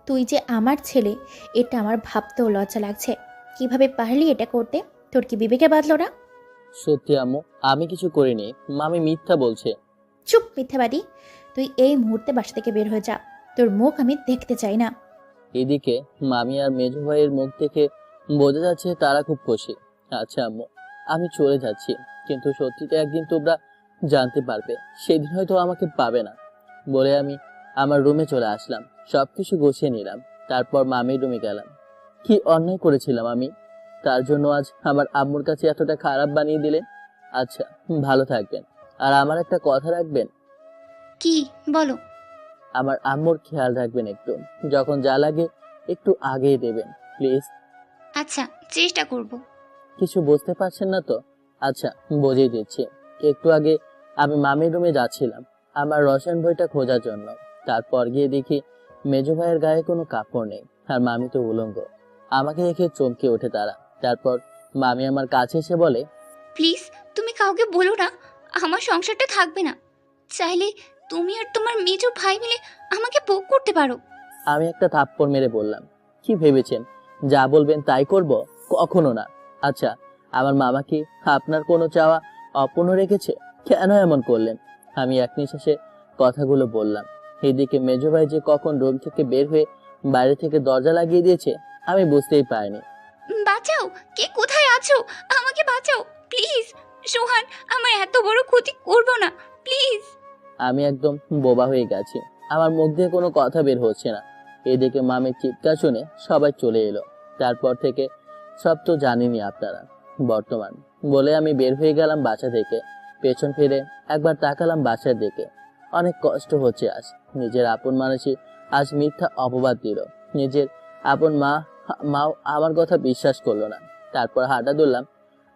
তুই যে আমার ছেলে এটা আমার ভাবতেও লজ্জা লাগছে। কিভাবে পারলি এটা করতে? তোর কি বিবেকে বাঁধলো না? সত্যি আম্মু, আমি কিছু করিনি। মামি মিথ্যা বলছে। চুপ মিথ্যাবাদী! তুই এই মুহূর্তে বাসা থেকে বের হয়ে যা। তোর মুখ আমি দেখতে চাই না। এদিকে মামি আর মেজো ভাইয়ের মুখ থেকে বোঝা যাচ্ছে তারা খুব খুশি। আচ্ছা আম্মু, আমি চলে যাচ্ছি, কিন্তু সত্যিটা একদিন তোমরা জানতে পারবে, সেদিন হয়তো আমাকে পাবে না। বলে আমি আমার রুমে চলে আসলাম, সবকিছু গুছিয়ে নিলাম। তারপর মামির রুমে গেলাম। কি অন্যায় করেছিলাম আমি? তার জন্য আজ আমার আম্মুর কাছে এতটা খারাপ বানিয়ে দিলেন। আচ্ছা, ভালো থাকবেন। আর আমার একটা কথা রাখবেন, কি বলো? আমার আম্মুর খেয়াল রাখবেন একটু। যখন যা লাগে একটু আগেই দেবেন প্লিজ। আচ্ছা, চেষ্টা করব। কিছু বুঝতে পারছেন না তো? আচ্ছা, বুঝিয়ে দিচ্ছি। একটু আগে আমি মামির রুমে যাচ্ছিলাম আমার রসায়ন বইটা খোঁজার জন্য। তারপর গিয়ে দেখি মেজো ভাইয়ের গায়ে কোনো কাপড় নেই, আর মামি তো উলঙ্গ। আমাকে দেখে চমকে ওঠে তারা। তারপর মামি আমার কাছে এসে বলে, প্লিজ, তুমি কাউকে বলো না। আমার সংসারটা থাকবে না। চাইলে তুমি আর তোমার মেজো ভাই মিলে আমাকে ভোগ করতে পারো। আমি একটা থাপ্পড় মেরে বললাম, কি ভেবেছেন যা বলবেন তাই করব? কখনো না। আচ্ছা, আমার মামা কি আপনার কোনো চাওয়া অপূর্ণ রেখেছে? কেন এমন করলেন? আমি এক নিঃশ্বাসে কথাগুলো বললাম। এদিকে মেজো ভাই যে কখন রুম থেকে বের হয়ে বাইরে থেকে দরজা লাগিয়ে দিয়েছে আমি বুঝতেই পারিনি। বাঁচাও! কে কোথায় আছো? আমাকে বাঁচাও প্লিজ। সোহান আমার এত বড় ক্ষতি করবো না, প্লিজ। আমি একদম বোবা হয়ে গেছি, আমার মুখ দিয়ে কোনো কথা বের হচ্ছে না। এদিকে মামির চিৎকার শুনে সবাই চলে এলো। তারপর থেকে সব তো জানেনই আপনারা। বর্তমান বলে আমি বের হয়ে গেলাম বাসা থেকে। পেছন ফিরে একবার তাকালাম বাসার দিকে। অনেক কষ্ট হচ্ছে আজ। নিজের আপন মানুষই আজ মিথ্যা অপবাদ দিল। নিজের আপন মাও আমার কথা বিশ্বাস করলো না। তারপর হাঁটা ধরলাম।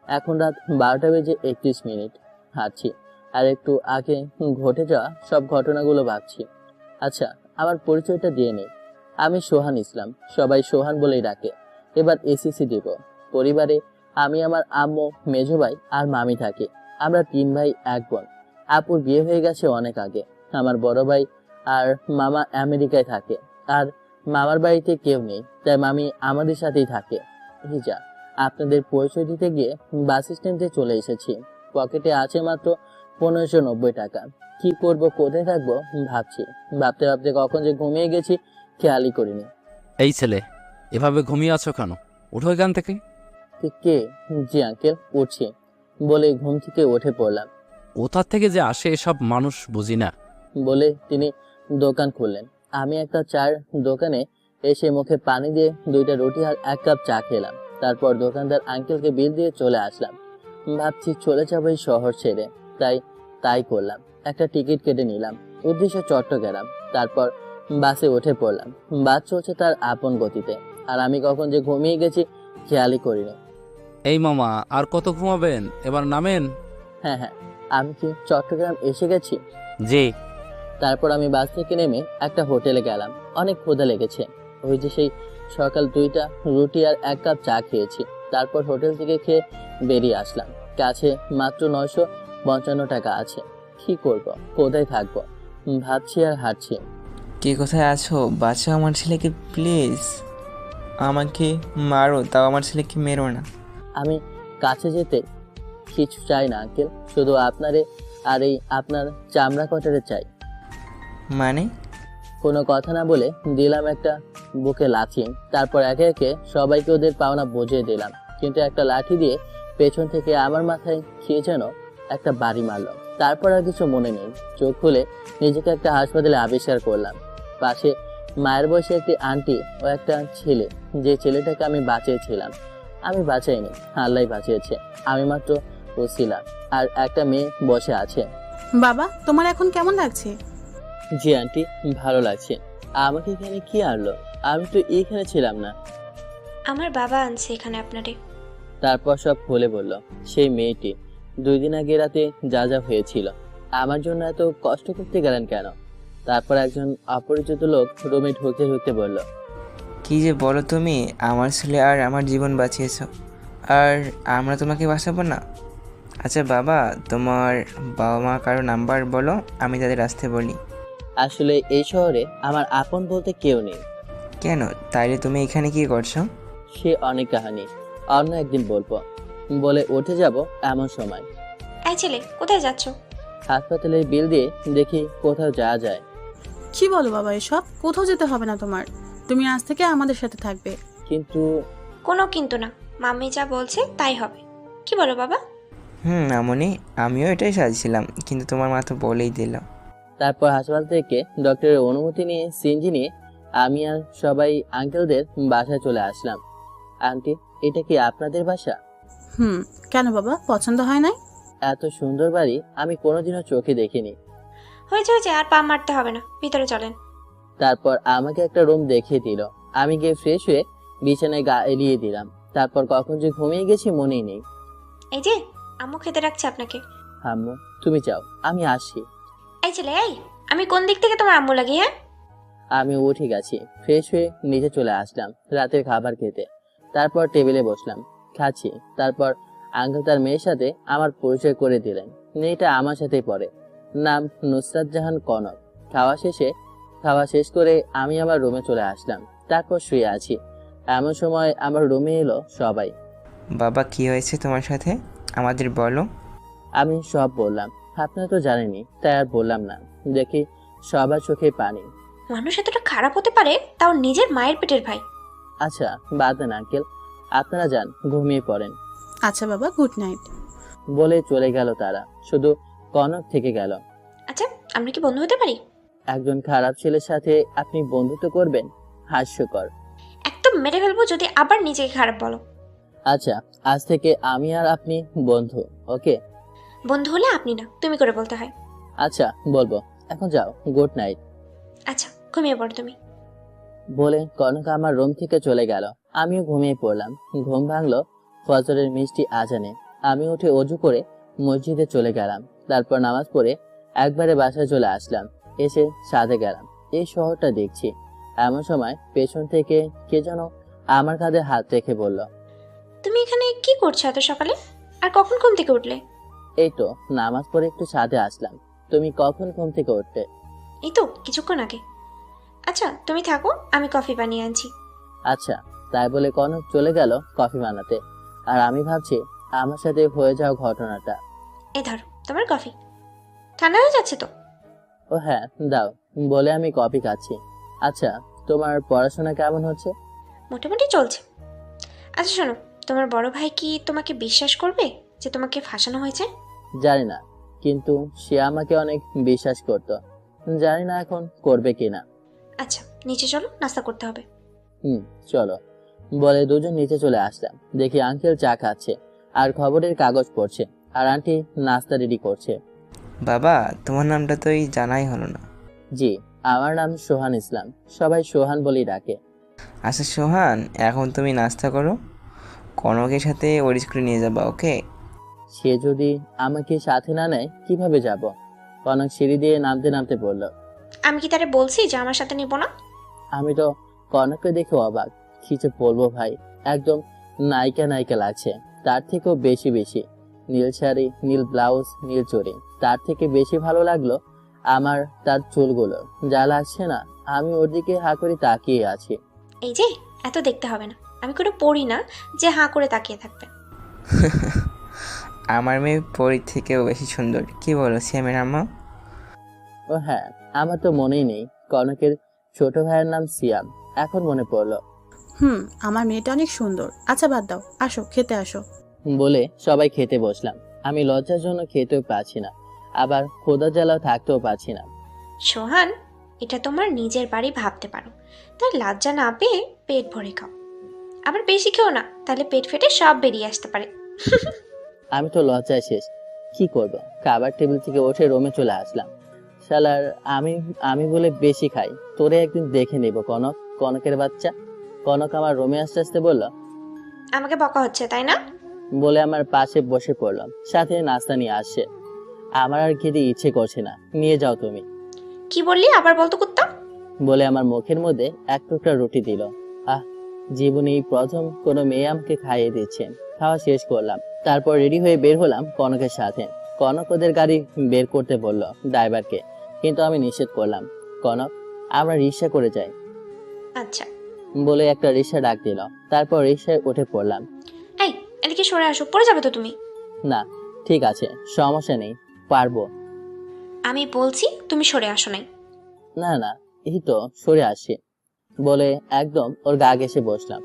এখন রাত 12:31। হাঁটছি আর একটু আগে ঘটে যাওয়া সব ঘটনাগুলো ভাবছি। আচ্ছা, আমার পরিচয়টা দিয়ে নেই। আমি সোহান ইসলাম, সবাই সোহান বলেই ডাকে। এবার এসএসসি দিব। পরিবারে আমি, আমার আম্মু, মেজো ভাই আর মামি থাকি। আমরা 3 ভাই 1 বোন। আপুর বিয়ে হয়ে গেছে অনেক আগে। আমার বড় ভাই আর মামা আমেরিকায় থাকে, আর মামার বাড়িতে কেউ নেই, তাই মামি আমাদের সাথেই থাকে। হিজা, আপনাদের পরিচয় দিতে গিয়ে বাস স্ট্যান্ডে চলে এসেছি। পকেটে আছে মাত্র 1590 টাকা। কি করব, কোথায় থাকবো ভাবছি। ভাবতে ভাবতে কখন যে ঘুমিয়ে গেছি খেয়ালই করিনি। এই ছেলে, এভাবে ঘুমিয়ে আছো কেন? উঠো এখান থেকে। কে? জি আঙ্কেল, উঠছি বলে ঘুম থেকে উঠে পড়লাম। কোথা থেকে যে আসে এসব মানুষ বুঝি না। বলে তিনি দোকান খুললেন। আমি একটা চার দোকানে এসে মুখে পানি দিয়ে 2টা রুটি আর 1 কাপ চা খেলাম। তারপর দোকানদার আঙ্কেলকে বিল দিয়ে চলে আসলাম। ভাবছি চলে যাবো এই শহর ছেড়ে, তাই করলাম। একটা টিকিট কেটে নিলাম, উদ্দেশ্য চট্টগ্রাম। তারপর বাসে উঠে পড়লাম। বাস চলছে তার আপন গতিতে, আর আমি কখন যে ঘুমিয়ে গেছি খেয়ালই করিনি। এই মামা, আর কত ঘুমাবেন? এবার নামেন। হ্যাঁ হ্যাঁ, আমি কি চট্টগ্রাম এসে গেছি? জি। তারপর আমি বাস থেকে নেমে একটা হোটেলে গেলাম। অনেক ক্ষুধা লেগেছে। ওই যে সেই সকাল 2টা রুটি আর 1 কাপ চা খেয়েছি। তারপর হোটেল থেকে খেয়ে বেরিয়ে আসলাম। কাছে মাত্র 955 টাকা আছে। কি করব, কোথায় থাকবো ভাবছি আর হাঁটছি। কে কোথায় আছো? বাঁচাও আমার ছেলেকে প্লিজ। আমাকে মারো, তাও আমার ছেলেকে মেরো না। আমি কাছে যেতে কিছু চাই না আঙ্কেল, শুধু আপনারে আর এই আপনার চামড়া কটারে চাই। মানে? কোনো কথা না বলে দিলাম একটা বুকে লাথি। তারপর একে একে সবাইকে ওদের পাওনা বুঝিয়ে দিলাম, কিন্তু একটা লাঠি দিয়ে পেছন থেকে আমার মাথায় খেয়ে যেন একটা বাড়ি মারলো। তারপর আর কিছু মনে নেই। চোখ খুলে নিজেকে একটা হাসপাতালে আবিষ্কার করলাম। পাশে মায়ের বয়সে একটি আন্টি ও একটা ছেলে। যে ছেলেটাকে আমি বাঁচিয়েছিলাম আমি বাঁচাইনি, আল্লাহ বাঁচিয়েছে। আমি মাত্র ওসিলা, আর একটা মেয়ে বসে আছে। বাবা, তোমার এখন কেমন লাগছে? জি আন্টি, ভালো লাগছে। আমাকে এখানে কি আনলো? আমি তো এখানে ছিলাম না। আমার বাবা আনছে এখানে আপনারে। তারপর সব খুলে বলল। সেই মেয়েটি 2 দিন আগে রাতে যা যা হয়েছিল। আমার জন্য এত কষ্ট করতে গেলেন কেন? তারপর একজন অপরিচিত লোক রুমে ঢুকতে ঢুকতে বলল, কি যে বলো তুমি? আমার ছেলে আর আমার জীবন বাঁচিয়েছো, আর আমরা তোমাকে বাঁচাবো না? আচ্ছা বাবা, তোমার বাবা মা কারো নাম্বার বলো, আমি তাদের আসতে বলি। আসলে এই শহরে আমার আপন বলতে কেউ নেই। কেন, তাইলে তুমি এখানে কি করছো? সে অনেক কাহিনী, অন্য একদিন বলবো। বলে উঠে যাব এমন সময় এই ছেলে, কোথায় যাচ্ছ? হাসপাতালের বিল দিয়ে দেখি কোথাও যাওয়া যায়। কি বলো বাবা এসব? কোথাও যেতে হবে না তোমার, তুমি আজ থেকে আমাদের সাথে থাকবে। কিন্তু কোনো কিন্তু না, মাম্মি যা বলছে তাই হবে। কি বলো বাবা? আমনি, আমিও এটাই সাজছিলাম, কিন্তু তোমার মা তো বলেই দিল। তারপর হাসপাতাল থেকে ডক্টরের অনুমতি নিয়ে সিনজি নিয়ে আমি আর সবাই আঙ্কেলদের বাসায় চলে আসলাম। আন্টি, এটা কি আপনাদের বাসা? কেন বাবা, পছন্দ হয় নাই? এত সুন্দর বাড়ি আমি কোনোদিনও চোখে দেখিনি। হয়েছে হয়েছে, আর পা মারতে হবে না, ভিতরে চলেন। তারপর আমাকে একটা রুম দেখিয়ে দিল। আমি গিয়ে ফ্রেশ হয়ে বিছানায় গা এলিয়ে দিলাম। তারপর কখন যে ঘুমিয়ে গেছি মনেই নেই। এই যে, আম্মু খেতে রাখছে আপনাকে। আম্মু, তুমি যাও, আমি আসি। এই ছেলে, এই, আমি কোন দিক থেকে তোমার আম্মু লাগি? হ্যাঁ, আমি উঠে গেছি, ফ্রেশ হয়ে নিচে চলে আসলাম রাতের খাবার খেতে। তারপর টেবিলে বসলাম, খাচ্ছি। তারপর আঙ্কেল তার মেয়ের সাথে আমার পরিচয় করে দিলেন। মেয়েটা আমার সাথেই পড়ে, নাম নুসরাত জাহান কনক। খাওয়া শেষ করে আমি আমার রুমে চলে আসলাম। তারপর শুয়ে আছি, এমন সময় আমার রুমে এলো সবাই। বাবা, কি হয়েছে তোমার সাথে, আমাদের বলো। আমি সব বললাম। আপনারা তো জানেনই, তাই আর বললাম না। দেখি সবার চোখে পানি। মানুষ এতটা খারাপ হতে পারে, তাও নিজের মায়ের পেটের ভাই। আচ্ছা বাদ দেন আঙ্কেল, আপনারা যান, ঘুমিয়ে পড়েন। আচ্ছা বাবা, গুড নাইট। বলে চলে গেল তারা, শুধু কনক থেকে গেল। আচ্ছা, আমরা কি বন্ধু হতে পারি? একজন খারাপ ছেলের সাথে আপনি বন্ধুত্ব করবেন? হাস্যকর। একদম মেরে ফেলবো যদি আবার নিজেকে খারাপ বলো। আচ্ছা, আজ থেকে আমি আর আপনি বন্ধু, ওকে? বন্ধু হলে আপনি না, তুমি করে বলতে হয়। আচ্ছা বলবো, এখন যাও, গুড নাইট। আচ্ছা, ঘুমিয়ে পড়ো তুমি। বলে কনক আমার রুম থেকে চলে গেল। আমিও ঘুমিয়ে পড়লাম। ঘুম ভাঙলো ফজরের মিষ্টি আজানে। আমি উঠে অজু করে মসজিদে চলে গেলাম। তারপর নামাজ পড়ে একবারে বাসায় চলে আসলাম। এসে ছাদে গেলাম, এই শহরটা দেখছি। এমন সময় পেছন থেকে কে যেন আমার কাঁধে হাত রেখে বলল, তুমি এখানে কি করছো এত সকালে? আর কখন ঘুম থেকে উঠলে? এই তো নামাজ পড়ে একটু ছাদে আসলাম। তুমি কখন ঘুম থেকে উঠতে? এই তো কিছুক্ষণ আগে। আচ্ছা তুমি থাকো, আমি কফি বানিয়ে আনছি। আচ্ছা। তাই বলে কনক চলে গেল কফি বানাতে। আর আমি ভাবছি আমার সাথে হয়ে যাওয়া ঘটনাটা। এই ধরো তোমার কফি, ঠান্ডা হয়ে যাচ্ছে তো। ও হ্যাঁ, দাও। বলে আমি কফি খাচ্ছি। আচ্ছা, তোমার পড়াশোনা কেমন হচ্ছে? মোটামুটি চলছে। আচ্ছা শোনো, তোমার বড় ভাই কি তোমাকে বিশ্বাস করবে যে তোমাকে ফাঁসানো হয়েছে? জানি না, কিন্তু সে আমাকে অনেক বিশ্বাস করতো। জানি না এখন করবে কিনা। আচ্ছা নিচে চলো, নাস্তা করতে হবে। চলো। বলে দুজন নিচে চলে আসলাম। দেখি আঙ্কেল চা খাচ্ছে আর খবরের কাগজ পড়ছে, আর আন্টি নাস্তা রেডি করছে। বাবা, তোমার নামটা তো এই জানাই হলো না। জি, আমার নাম সোহান ইসলাম, সবাই সোহান বলেই ডাকে। আচ্ছা সোহান, এখন তুমি নাস্তা করো, কনকের সাথে ওর স্কুলে নিয়ে যাবা, ওকে? সে যদি আমাকে সাথে না নেয় কিভাবে যাব? কনক সিঁড়ি দিয়ে নামতে নামতে বলল। আমি কি তারে বলছি যে আমার সাথে নিব না? আমি তো কনককে দেখে অবাক। কি যে বলবো ভাই, একদম নায়িকা নায়িকা লাগছে। তার থেকেও বেশি। নীল শাড়ি, নীল ব্লাউজ, নীল চুড়ি। তার থেকে বেশি ভালো লাগলো আমার তার চুলগুলো। যা লাগছে না, আমি ওর দিকে হা করে তাকিয়ে আছি। এই যে, এত দেখতে হবে না, আমি কোনো পড়ি না যে হাঁ করে তাকিয়ে থাকবে। আমার মেয়ে পরীর থেকেও বেশি সুন্দর, কি বলো সিয়ামের আম্মা? ও হ্যাঁ, আমার তো মনেই নেই কনকের ছোট ভাইয়ের নাম সিয়াম, এখন মনে পড়লো। আমার মেয়েটা অনেক সুন্দর। আচ্ছা বাদ দাও, আসো খেতে আসো। বলে সবাই খেতে বসলাম। আমি লজ্জার জন্য খেতেও পাচ্ছি না, আবার ক্ষুধা জ্বালা থাকতেও পাচ্ছি না। সোহান, এটা তোমার নিজের বাড়ি ভাবতে পারো, তাই লজ্জা না পেয়ে পেট ভরে খাও। আবার বেশি খেও না, তাহলে পেট ফেটে সব বেরিয়ে আসতে পারে। আমি তো লজ্জায় শেষ, কি করব? খাবার টেবিল থেকে উঠে রুমে চলে আসলাম। শালার, আমি বলে বেশি খাই, তোরে একদিন দেখে নেব কনকের বাচ্চা। কনক আমার রুমে আসতে আসতে বলল। আমাকে বকা হচ্ছে তাই না? বলে আমার পাশে বসে পড়লাম, সাথে নাস্তা নিয়ে আসছে। আমার আর খেতে ইচ্ছে করছে না, নিয়ে যাও তুমি। কি বললি, আবার বলতো কুত্তা? বলে আমার মুখের মধ্যে এক টুকরা রুটি দিল। জীবনে এই প্রথম কোনো মেয়ে আমাকে খাইয়ে দিচ্ছে। খাওয়া শেষ করলাম, তারপর রেডি হয়ে বের হলাম কনকের সাথে। কনক ওদের গাড়ি বের করতে বলল ড্রাইভারকে, কিন্তু আমি নিষেধ করলাম। কনক, আমরা রিক্সা করে যাই। আচ্ছা, বলে একটা রিক্সা ডাক দিল। তারপর রিক্সায় উঠে পড়লাম। এই, এদিকে সরে আসো, পড়ে যাবে তো তুমি। না, ঠিক আছে, সমস্যা নেই, পারবো। আমি বলছি তুমি সরে আসো নাই। না না, এই তো সরে আসি বলে একদম ওর গা ঘেঁষে বসলাম।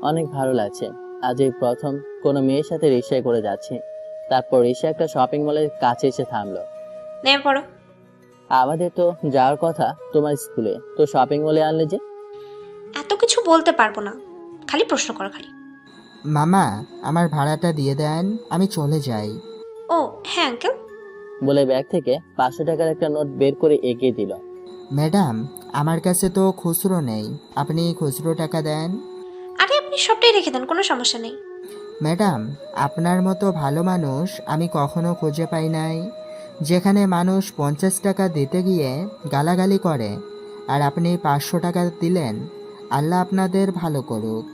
অনেক ভালো লাগছে। আজ এই প্রথম কোনো মেয়ের সাথে রিক্সায় করে যাচ্ছি। তারপর রিক্সা একটা শপিং মলের কাছে এসে থামলো। নেমে পড়ো। আমাদের তো যাওয়ার কথা তোমার স্কুলে, তো শপিং মলে আনলে যে? এত কিছু বলতে পারবো না, খালি প্রশ্ন করো খালি। মামা, আমার ভাড়াটা দিয়ে দেন, আমি চলে যাই। ও হ্যাঁ আঙ্কেল। বলে ব্যাগ থেকে 500 টাকার একটা নোট বের করে এগিয়ে দিল। ম্যাডাম, আমার কাছে তো খুচরো নেই, আপনি খুচরো টাকা দেন। আরে আপনি সবটাই রেখে দেন, কোনো সমস্যা নেই। ম্যাডাম, আপনার মতো ভালো মানুষ আমি কখনো খুঁজে পাই নাই, যেখানে মানুষ 50 টাকা দিতে গিয়ে গালাগালি করে, আর আপনি 500 টাকা দিলেন। আল্লাহ আপনাদের ভালো করুক।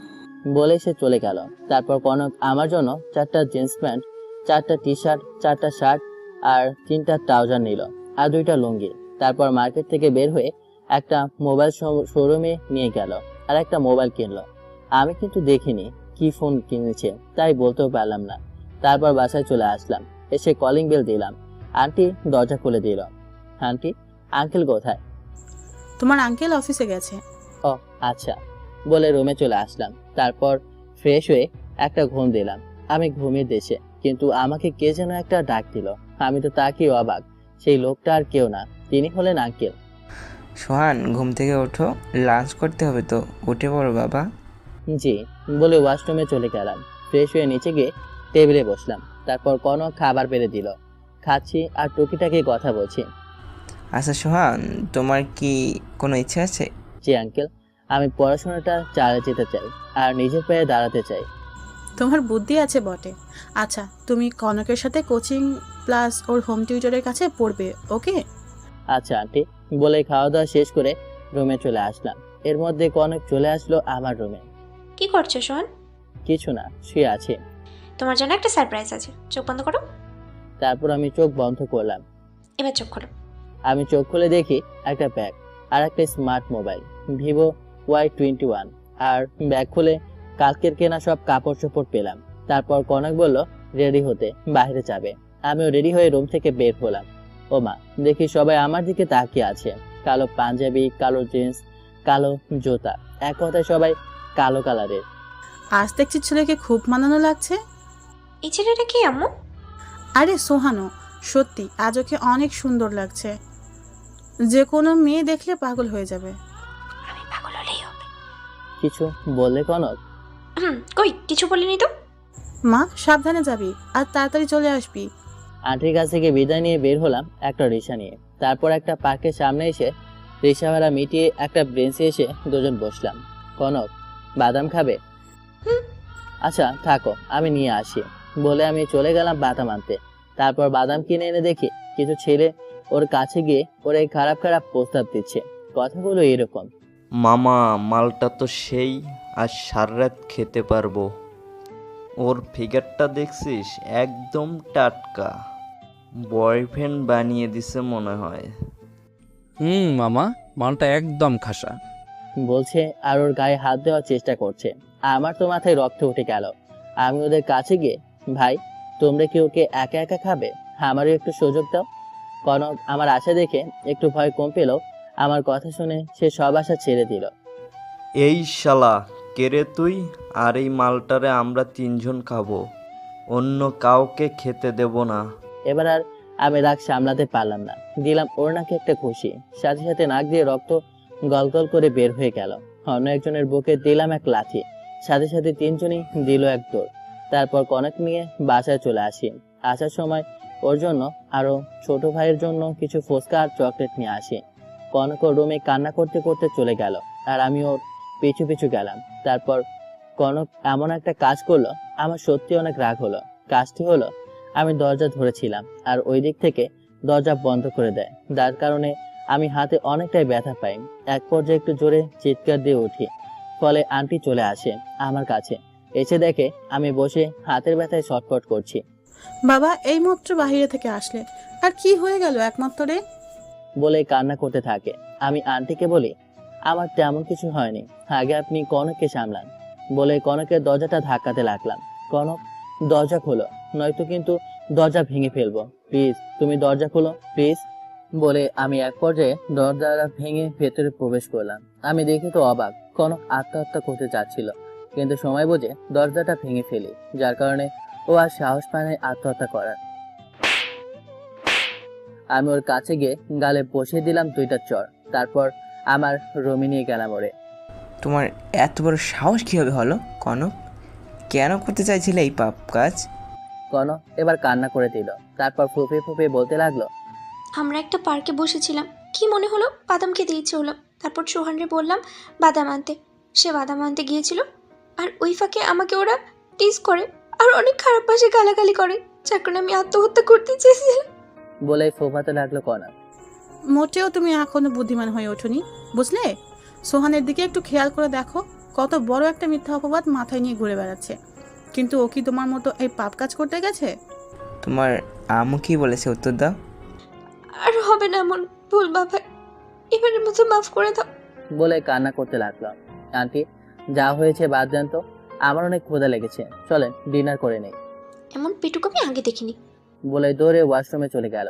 বলে সে চলে গেল। তারপর কনক আমার জন্য 4টা জিন্স প্যান্ট, 4টা টি শার্ট, 4টা শার্ট আর 3টা ট্রাউজার নিল, আর 2টা লুঙ্গি। তারপর মার্কেট থেকে বের হয়ে একটা মোবাইল শোরুমে নিয়ে গেল আর একটা মোবাইল কিনলো। আমি কিন্তু দেখিনি কি ফোন কিনেছে, তাই বলতেও পারলাম না। তারপর বাসায় চলে আসলাম। এসে কলিং বেল দিলাম। আন্টি দরজা খুলে দিল। আন্টি, আঙ্কেল কোথায়? তোমার আঙ্কেল অফিসে গেছে। ও আচ্ছা, বলে রুমে চলে আসলাম। তারপর ফ্রেশ হয়ে একটা ঘুম দিলাম। আমি ঘুমিয়ে দেশে, কিন্তু আমাকে কে যেন একটা ডাক দিল। আমি তো তাকিয়ে অবাক। সেই লোকটা আর কেউ না, তিনি হলেন আঙ্কেল। সোহান, ঘুম থেকে ওঠো, লাঞ্চ করতে হবে তো, উঠে পড়ো বাবা। জি, বলে ওয়াশরুমে চলে গেলাম। ফ্রেশ হয়ে নিচে গিয়ে টেবিলে বসলাম। তারপর কোনো খাবার পেরে দিল। খাচ্ছি আর টুকিটাকি কথা বলছি। আচ্ছা সোহান, তোমার কি কোনো ইচ্ছে আছে? জি আঙ্কেল, আমি পড়াশোনাটা চালিয়ে যেতে চাই আর নিজের পায়ে দাঁড়াতে চাই। তোমার বুদ্ধি আছে বটে। আচ্ছা, তুমি কনকের সাথে কোচিং প্লাস ওর হোম টিউটরের কাছে পড়বে, ওকে? আচ্ছা আন্টি, বলে খাওয়া দাওয়া শেষ করে রুমে চলে আসলাম। এর মধ্যে কনক চলে আসলো আমার রুমে। কি করছো সোহান? কিছু না, শুয়ে আছে। তোমার জন্য একটা সারপ্রাইজ আছে, চোখ বন্ধ করো। তারপর আমি চোখ বন্ধ করলাম। এবার চোখ খোলো। আমি চোখ খুলে দেখি একটা ব্যাগ আর একটা স্মার্ট মোবাইল ভিভো Y21, আর ব্যাগ খুলে কালকের কেনা সব কাপড় চোপড় পেলাম। তারপর কনক বলল রেডি হতে, বাইরে যাবে। আমিও রেডি হয়ে রুম থেকে বের হলাম। ও মা, দেখি সবাই আমার দিকে তাকিয়ে আছে। কালো পাঞ্জাবি, কালো জিন্স, কালো জুতা, এক কথায় সবাই কালো কালারের। আজ দেখছি ছেলেকে খুব মানানো লাগছে। এই ছেলেটা কি আম্মু? আরে সোহানো, সত্যি আজ ওকে অনেক সুন্দর লাগছে। যে কোনো মেয়ে দেখলে পাগল হয়ে যাবে। আমি পাগল হলেই হবে। কিছু বললে কনক? কই কিছু বলিনি তো। মা, সাবধানে যাবি আর তাড়াতাড়ি চলে আসবি। আন্টির কাছ থেকে বিদায় নিয়ে বের হলাম একটা রিক্সা নিয়ে। তারপর একটা পার্কের সামনে এসে রিক্সাওয়ালা মিটিয়ে একটা বেঞ্চে এসে দুজন বসলাম। কনক, বাদাম খাবে? আচ্ছা থাকো, আমি নিয়ে আসি, বলে আমি চলে গেলাম বাদাম আনতে। তারপর বাদাম কিনে এনে দেখি কিছু ছেলে ওর কাছে গিয়ে ওর এই খারাপ খারাপ প্রস্তাব দিচ্ছে। কথাগুলো এরকম: মামা, মালটা তো সেই, আর সারারাত খেতে পারবো। ওর ফিগারটা দেখছিস, একদম টাটকা, বয়ফ্রেন্ড বানিয়ে দিছে মনে হয়। মামা, মালটা একদম খাসা। বলছে আর ওর গায়ে হাত দেওয়ার চেষ্টা করছে। আমার তো মাথায় রক্ত উঠে গেল। আমি ওদের কাছে গিয়ে, ভাই তোমরা কি ওকে একা একা খাবে? আমারও একটু সুযোগ দাও। কনক আমার আশা দেখে একটু ভয় কম পেল। আমার কথা শুনে সে সব আশা ছেড়ে দিল। এই শালা, কেরে তুই? আর এই মালটারে আমরা 3 জন খাবো, অন্য কাউকে খেতে দেব না। এবার আর আমি রাগ সামলাতে পারলাম না, দিলাম ওর নাকে একটা খুশি। সাথে সাথে নাক দিয়ে রক্ত গলগল করে বের হয়ে গেল। অন্য একজনের বুকে দিলাম এক লাথি। সাথে সাথে 3 জনই দিল এক দৌড়। তারপর কনক নিয়ে বাসায় চলে আসি। আসার সময় ওর জন্য আরো ছোট ভাইয়ের জন্য কিছু ফুচকা আর চকলেট নিয়ে আসি। কনক ওর রুমে কান্না করতে করতে চলে গেল, আর আমি ওর পিছু পিছু গেলাম। তারপর কনক এমন একটা কাজ করলো, আমার সত্যি অনেক রাগ হলো। কাজটি হলো, আমি দরজা ধরেছিলাম আর ওই দিক থেকে দরজা বন্ধ করে দেয়। যার কারণে আমি হাতে অনেকটাই ব্যথা পাই। এক পর্যায়ে একটু জোরে চিৎকার দিয়ে উঠি। ফলে আন্টি চলে আসে আমার কাছে। এসে দেখে আমি বসে হাতের ব্যথায় ছটফট করছি। বাবা এইমাত্র বাহিরে থেকে আসলে, আর কি হয়ে গেল একমাত্র রে? বলে কান্না করতে থাকে। আমি আন্টিকে বলি, আমার তেমন কিছু হয়নি, আগে আপনি কনককে সামলান। বলে কনকের দরজাটা ধাক্কাতে লাগলাম। কনক, দরজা খোলো, নয়তো কিন্তু দরজা ভেঙে ফেলবো। প্লিজ তুমি দরজা খোলো প্লিজ। বলে আমি এক পর্যায়ে দরজা ভেঙে ভেতরে প্রবেশ করলাম। আমি দেখে তো অবাক, কনক আত্মহত্যা করতে চাচ্ছিল, কিন্তু সময় বুঝে দরজাটা ভেঙে ফেলি, যার কারণে ও আর সাহস পায় না আত্মহত্যা করার। আমি ওর কাছে গিয়ে গালে বসিয়ে দিলাম 2টা চড়, তারপর আমার রুমে নিয়ে গেলাম ওরে। তোমার এত বড় সাহস কীভাবে হলো কনক? কেন করতে চাইছিলে এই পাপ কাজ? কনক এবার কান্না করে দিল, তারপর ফুঁপিয়ে ফুঁপিয়ে বলতে লাগলো, আমরা একটা পার্কে বসেছিলাম, কি মনে হলো বাদাম খেতে ইচ্ছে হলো। তারপর সোহানরে বললাম বাদাম আনতে, সে বাদাম আনতে গিয়েছিল। আর ওই ফাঁকে আমাকে ওরা টিজ করে আর অনেক খারাপ ভাষায় গালাগালি করে, যার কারণে আমি আত্মহত্যা করতে চেয়েছিলাম। বলে ফোপাতে লাগলো কনক। মোটেও তুমি এখনো বুদ্ধিমান হয়ে ওঠোনি, বুঝলে? সোহানের দিকে একটু খেয়াল করে দেখো, কত বড় একটা মিথ্যা অপবাদ মাথায় নিয়ে ঘুরে বেড়াচ্ছে। কিন্তু ও কি তোমার মতো এই পাপ কাজ করতে গেছে? তোমার আম্মু কি বলেছে, উত্তর দাও। আর হবে না এমন ভুল বাবা, এবারের মতো মাফ করে দাও। বলে কান্না করতে লাগলো। আন্টি, যা হয়েছে বাদ দেন তো, আমার অনেক ক্ষুধা লেগেছে, চলেন ডিনার করে নেই। এমন পেটুক আমি আগে দেখিনি। বলে দৌড়ে ওয়াশরুমে চলে গেল।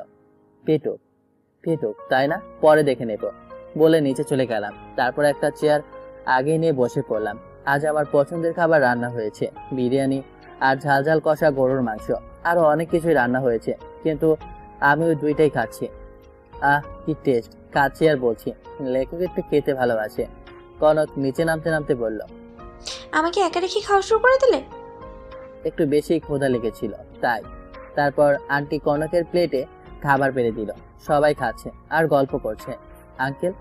পেটুক পেটুক তাই না, পরে দেখে নেব। বলে নিচে চলে গেলাম, তারপর একটা চেয়ার আগে নিয়ে বসে পড়লাম। আজ আমার পছন্দের খাবার রান্না হয়েছে, বিরিয়ানি আর ঝাল ঝাল কষা গরুর মাংস, আরো অনেক কিছুই রান্না হয়েছে, কিন্তু আমি ওই 2টাই খাচ্ছি। আহ কি টেস্ট, খাচ্ছি আর বলছি। লেখক একটু খেতে ভালোবাসে। কনক নিচে নামতে নামতে বলল, আমাকে একা রেখে খাওয়া শুরু করে দিলে? একটু বেশি ক্ষুধা লেগেছিল তাই। তারপর আন্টি কনকের প্লেটে খাবার বেড়ে দিল, সবাই খাচ্ছে আর গল্প করছে। আঙ্কেল,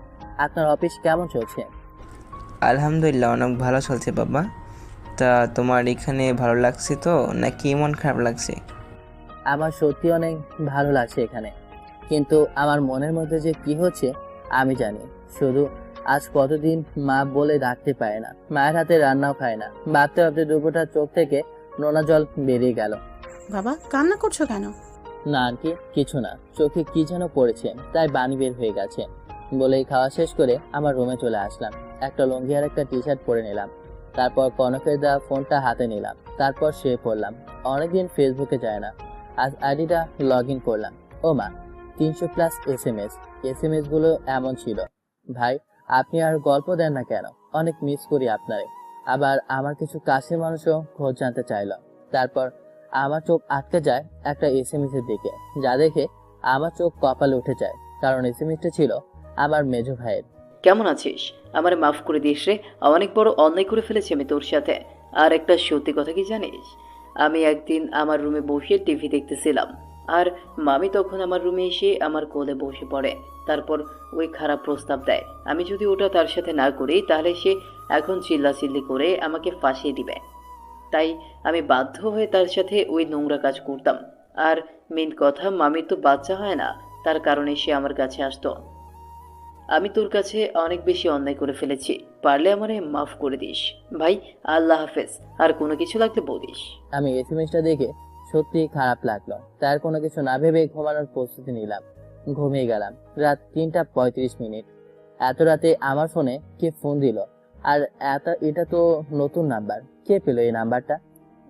আপনার অফিস কেমন চলছে? আলহামদুলিল্লাহ, অনেক ভালো চলছে বাবা। তা তোমার এখানে ভালো লাগছে তো, নাকি মন খারাপ লাগছে? আমার সত্যি অনেক ভালো লাগছে এখানে, কিন্তু আমার মনের মধ্যে যে কি হচ্ছে আমি জানি। শুধু আজ কতদিন মা বলে ডাকতে পারে না, মায়ের হাতে রান্নাও খায় না। ভাবতে ভাবতে দুপুরটা চোখ থেকে নোনা জল বেরিয়ে গেল। বাবা, কান্না করছো কেন? না আন্টি, কিছু না, চোখে কি যেন পড়েছে, তাই বানি বের হয়ে গেছে। বলেই খাওয়া শেষ করে আমার রুমে চলে আসলাম। একটা লুঙ্গি আর একটা টি শার্ট পরে নিলাম, তারপর কনকের দেওয়া ফোনটা হাতে নিলাম, তারপর শুয়ে পড়লাম। অনেকদিন ফেসবুকে যায় না, আজ আইডিটা লগ ইন করলাম। ও মা, 300+ এসএমএস গুলো এমন ছিল, ভাই আপনি আর গল্প দেন না কেন, অনেক মিস করি আপনারে। আবার আমার কিছু কাছের মানুষও খোঁজ জানতে চাইলো। তারপর আমার চোখ আটকে যায় একটা এসএমএস এর দিকে, যা দেখে আমার চোখ কপালে উঠে যায়, কারণ এসএমএসটা ছিল আমার মেজো ভাইয়ের। কেমন আছিস? আমারে মাফ করে দিস রে, অনেক বড় অন্যায় করে ফেলেছি আমি তোর সাথে। আর একটা সত্যি কথা কি জানিস, আমি একদিন আমার রুমে বসে টিভি দেখতেছিলাম, আর মামি তখন আমার রুমে এসে আমার কোলে বসে পড়ে। তারপর ওই খারাপ প্রস্তাব দেয়, আমি যদি ওটা তার সাথে না করি তাহলে সে এখন চিল্লাচিল্লি করে আমাকে ফাঁসিয়ে দিবে। তাই আমি বাধ্য হয়ে তার সাথে ওই নোংরা কাজ করতাম। আর মেন কথা, মামির তো বাচ্চা হয় না, তার কারণে সে আমার কাছে আসতো। আমি তোর কাছে অনেক বেশি অন্যায় করে ফেলেছি, পারলে আমারে মাফ করে দিস ভাই। আল্লাহ হাফেজ, আর কোনো কিছু লাগলে বলিস। আমি এসএমএসটা দেখে সত্যি খারাপ লাগলো, তার কোনো কিছু না ভেবে ঘুমানোর প্রস্তুতি নিলাম। ঘুমিয়ে গেলাম। রাত 3:35। এত রাতে আমার ফোনে কে ফোন দিল, আর এটা তো নতুন নাম্বার, কে পেল এই নাম্বারটা?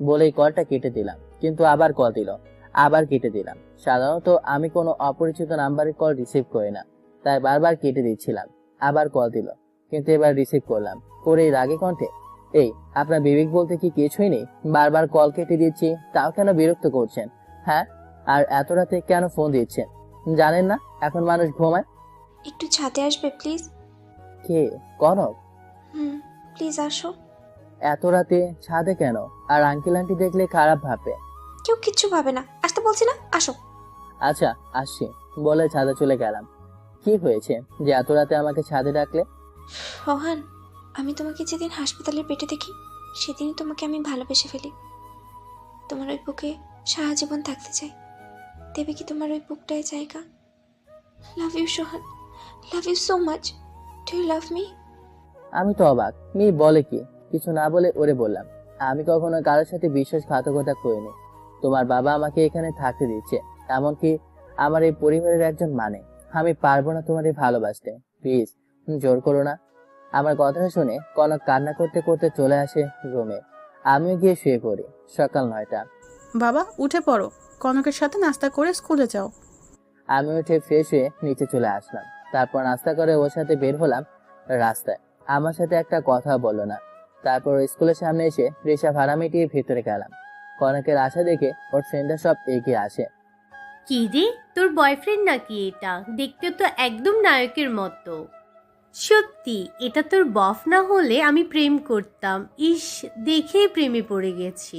বলেই কলটা কেটে দিলাম, কিন্তু আবার কল দিল, আবার কেটে দিলাম। সাধারণত আমি কোনো অপরিচিত নাম্বারের কল রিসিভ করি না, তাই বারবার কেটে দিচ্ছিলাম। আবার কল দিল, কিন্তু এবার রিসিভ করলাম, করে রাগে কণ্ঠে, এই আপনার বিবেক বলতে কি কিছুই নেই? বারবার কল কেটে দিচ্ছি, তাও কেন বিরক্ত করছেন? হ্যাঁ, আর এত রাতে কেন ফোন দিচ্ছেন? জানেন না এখন মানুষ ঘুমায়? একটু ছাদে আসবে প্লিজ? কে? কনক? প্লিজ আসো। এত রাতে ছাদে কেন? আর আঙ্কেল আন্টি দেখলে খারাপ ভাববে। কেউ কিচ্ছু ভাবে না, আসতে বলছি না, আসো। আচ্ছা আসছি, বলে ছাদে চলে গেলাম। কি হয়েছে যে এত রাতে আমাকে ছাদে ডাকলে? রোহান, আমি তোমাকে যেদিন হাসপাতালের পেটে দেখি সেদিনই তোমাকে আমি ভালোবেসে ফেলি। তোমার ওই বুকে সারা জীবন থাকতে চাই। দেবে কি তোমার ওই বুকটায় জায়গা? Love you Sohan, love you so much. Do you love me? আমি তো অবাক, মেয়ে বলে কি? কিছু না বলে ওরে বললাম, আমি কখনো কারোর সাথে বিশ্বাসঘাতকতা করিনি। তোমার বাবা আমাকে এখানে থাকতে দিচ্ছে, এমনকি আমার এই পরিবারের একজন মানে। আমি পারবো না তোমার ভালোবাসতে, প্লিজ জোর করো না। আমার কথা শুনে কনক কান্না করতে করতে চলে আসে রুমে। আমিও গিয়ে শুয়ে পড়ি। সকাল 9টা। বাবা উঠে পড়ো, কনকের সাথে নাস্তা করে স্কুলে যাও। আমি উঠে ফ্রেশ হয়ে নিচে চলে আসলাম। তারপর নাস্তা করে ওর সাথে বের হলাম রাস্তায়। আমার সাথে একটা কথা বললো না। তারপর স্কুলের সামনে এসে রিক্সা ভাড়া মিটিয়ে ভেতরে গেলাম। কনকের আশা দেখে ওর ফ্রেন্ডরা সব এগিয়ে আসে। কি রে, তোর বয়ফ্রেন্ড নাকি এটা? দেখতে তো একদম নায়কের মতো। সত্যি এটা তোর বফ না হলে আমি প্রেম করতাম। ইস, দেখেই প্রেমে পড়ে গেছি।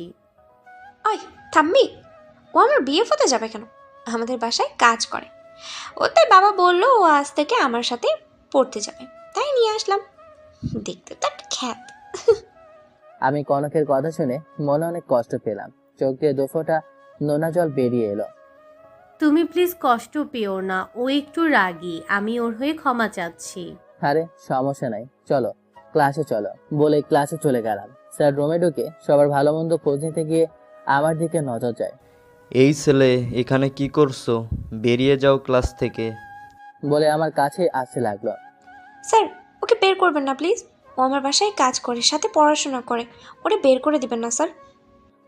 ওই থাম্মি, ও আমার বিয়ে হতে যাবে কেন? আমাদের বাসায় কাজ করে। ওদের বাবা বললো ও আজ থেকে আমার সাথে পড়তে যাবে, তাই নিয়ে আসলাম। দেখতে তো একটা খ্যাত। আমি কনকের কথা শুনে মনে অনেক কষ্ট পেলাম। চোখ দিয়ে দুফোঁটা নোনা জল বেরিয়ে এলো। তুমি প্লিজ কষ্ট পেও না, ও একটু রাগী, আমি ওর হয়ে ক্ষমা চাচ্ছি। আরে সমস্যা নাই, চলো ক্লাসে চলো বলে ক্লাসে চলে গেলাম। স্যার রুমে ঢুকে সবার ভালো মন্দ খোঁজ নিতে গিয়ে আমার দিকে নজর যায়। এই ছেলে এখানে কি করছো? বেরিয়ে যাও ক্লাস থেকে। বলে আমার কাছে আসতে লাগলো। স্যার, ওকে বের করবেন না প্লিজ। ও আমার বাসায় কাজ করে, সাথে পড়াশোনা করে। ওরে বের করে দিবেন না স্যার।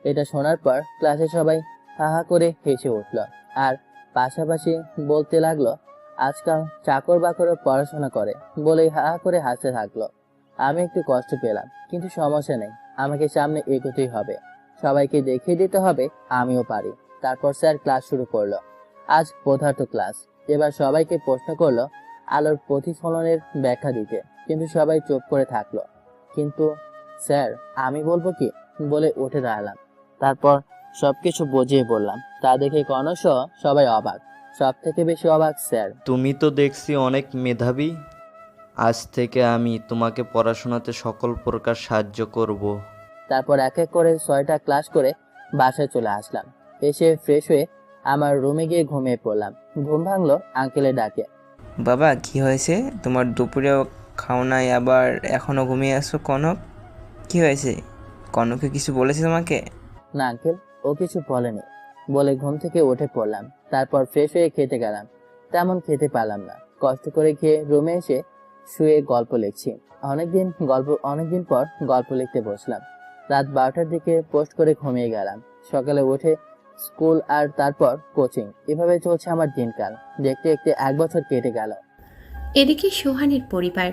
এটা শোনার পর ক্লাসে সবাই হাহা করে হেসে উঠল। আর পাশাপাশি বলতে লাগলো, আজকাল চাকর বাকরও পড়াশোনা করে বলেই হাহা করে হাসতে থাকলো। আমি একটু কষ্ট পেলাম, কিন্তু সমস্যা নেই, আমাকে সামনে এগোতেই হবে। সবাইকে দেখিয়ে দিতে হবে আমিও পারি। তারপর স্যার ক্লাস শুরু করলো। আজ পদার্থ ক্লাস। এবার সবাইকে প্রশ্ন করলো আলোর প্রতিফলনের ব্যাখ্যা দিতে, কিন্তু সবাই চুপ করে থাকলো। কিন্তু স্যার আমি বলবো কি বলে উঠে দাঁড়ালাম। তারপর সবকিছু বুঝিয়ে বললাম। তা দেখে কনক সহ সবাই অবাক। সব থেকে বেশি অবাক স্যার। তুমি তো দেখছি অনেক মেধাবী। আজ থেকে আমি তোমাকে পড়াশোনাতে সকল প্রকার সাহায্য করব। তারপর এক এক করে 6টা ক্লাস করে বাসায় চলে আসলাম। এসে ফ্রেশ হয়ে আমার রুমে গিয়ে ঘুমিয়ে পড়লাম। ঘুম ভাঙলো আঙ্কেলের ডাকে। বাবা কি হয়েছে? তোমার দুপুরেও খাও নাই, আবার এখনও ঘুমিয়ে আসো? কনক কি হয়েছে? কনকে কিছু বলেছে তোমাকে? না আঙ্কেল, ও কিছু বলেনি বলে ঘুম থেকে উঠে পড়লাম। তারপর ফ্রেশ হয়ে খেতে গেলাম। তেমন খেতে পারলাম না। কষ্ট করে খেয়ে রুমে এসে শুয়ে গল্প লিখছি। অনেকদিন পর গল্প লিখতে বসলাম। রাত 12টার দিকে পোস্ট করে ঘুমিয়ে গেলাম। সকালে উঠে স্কুল আর তারপর কোচিং, এভাবে চলছে আমার দিনকাল। দেখতে দেখতে 1 বছর কেটে গেল। এদিকে সোহানের পরিবার।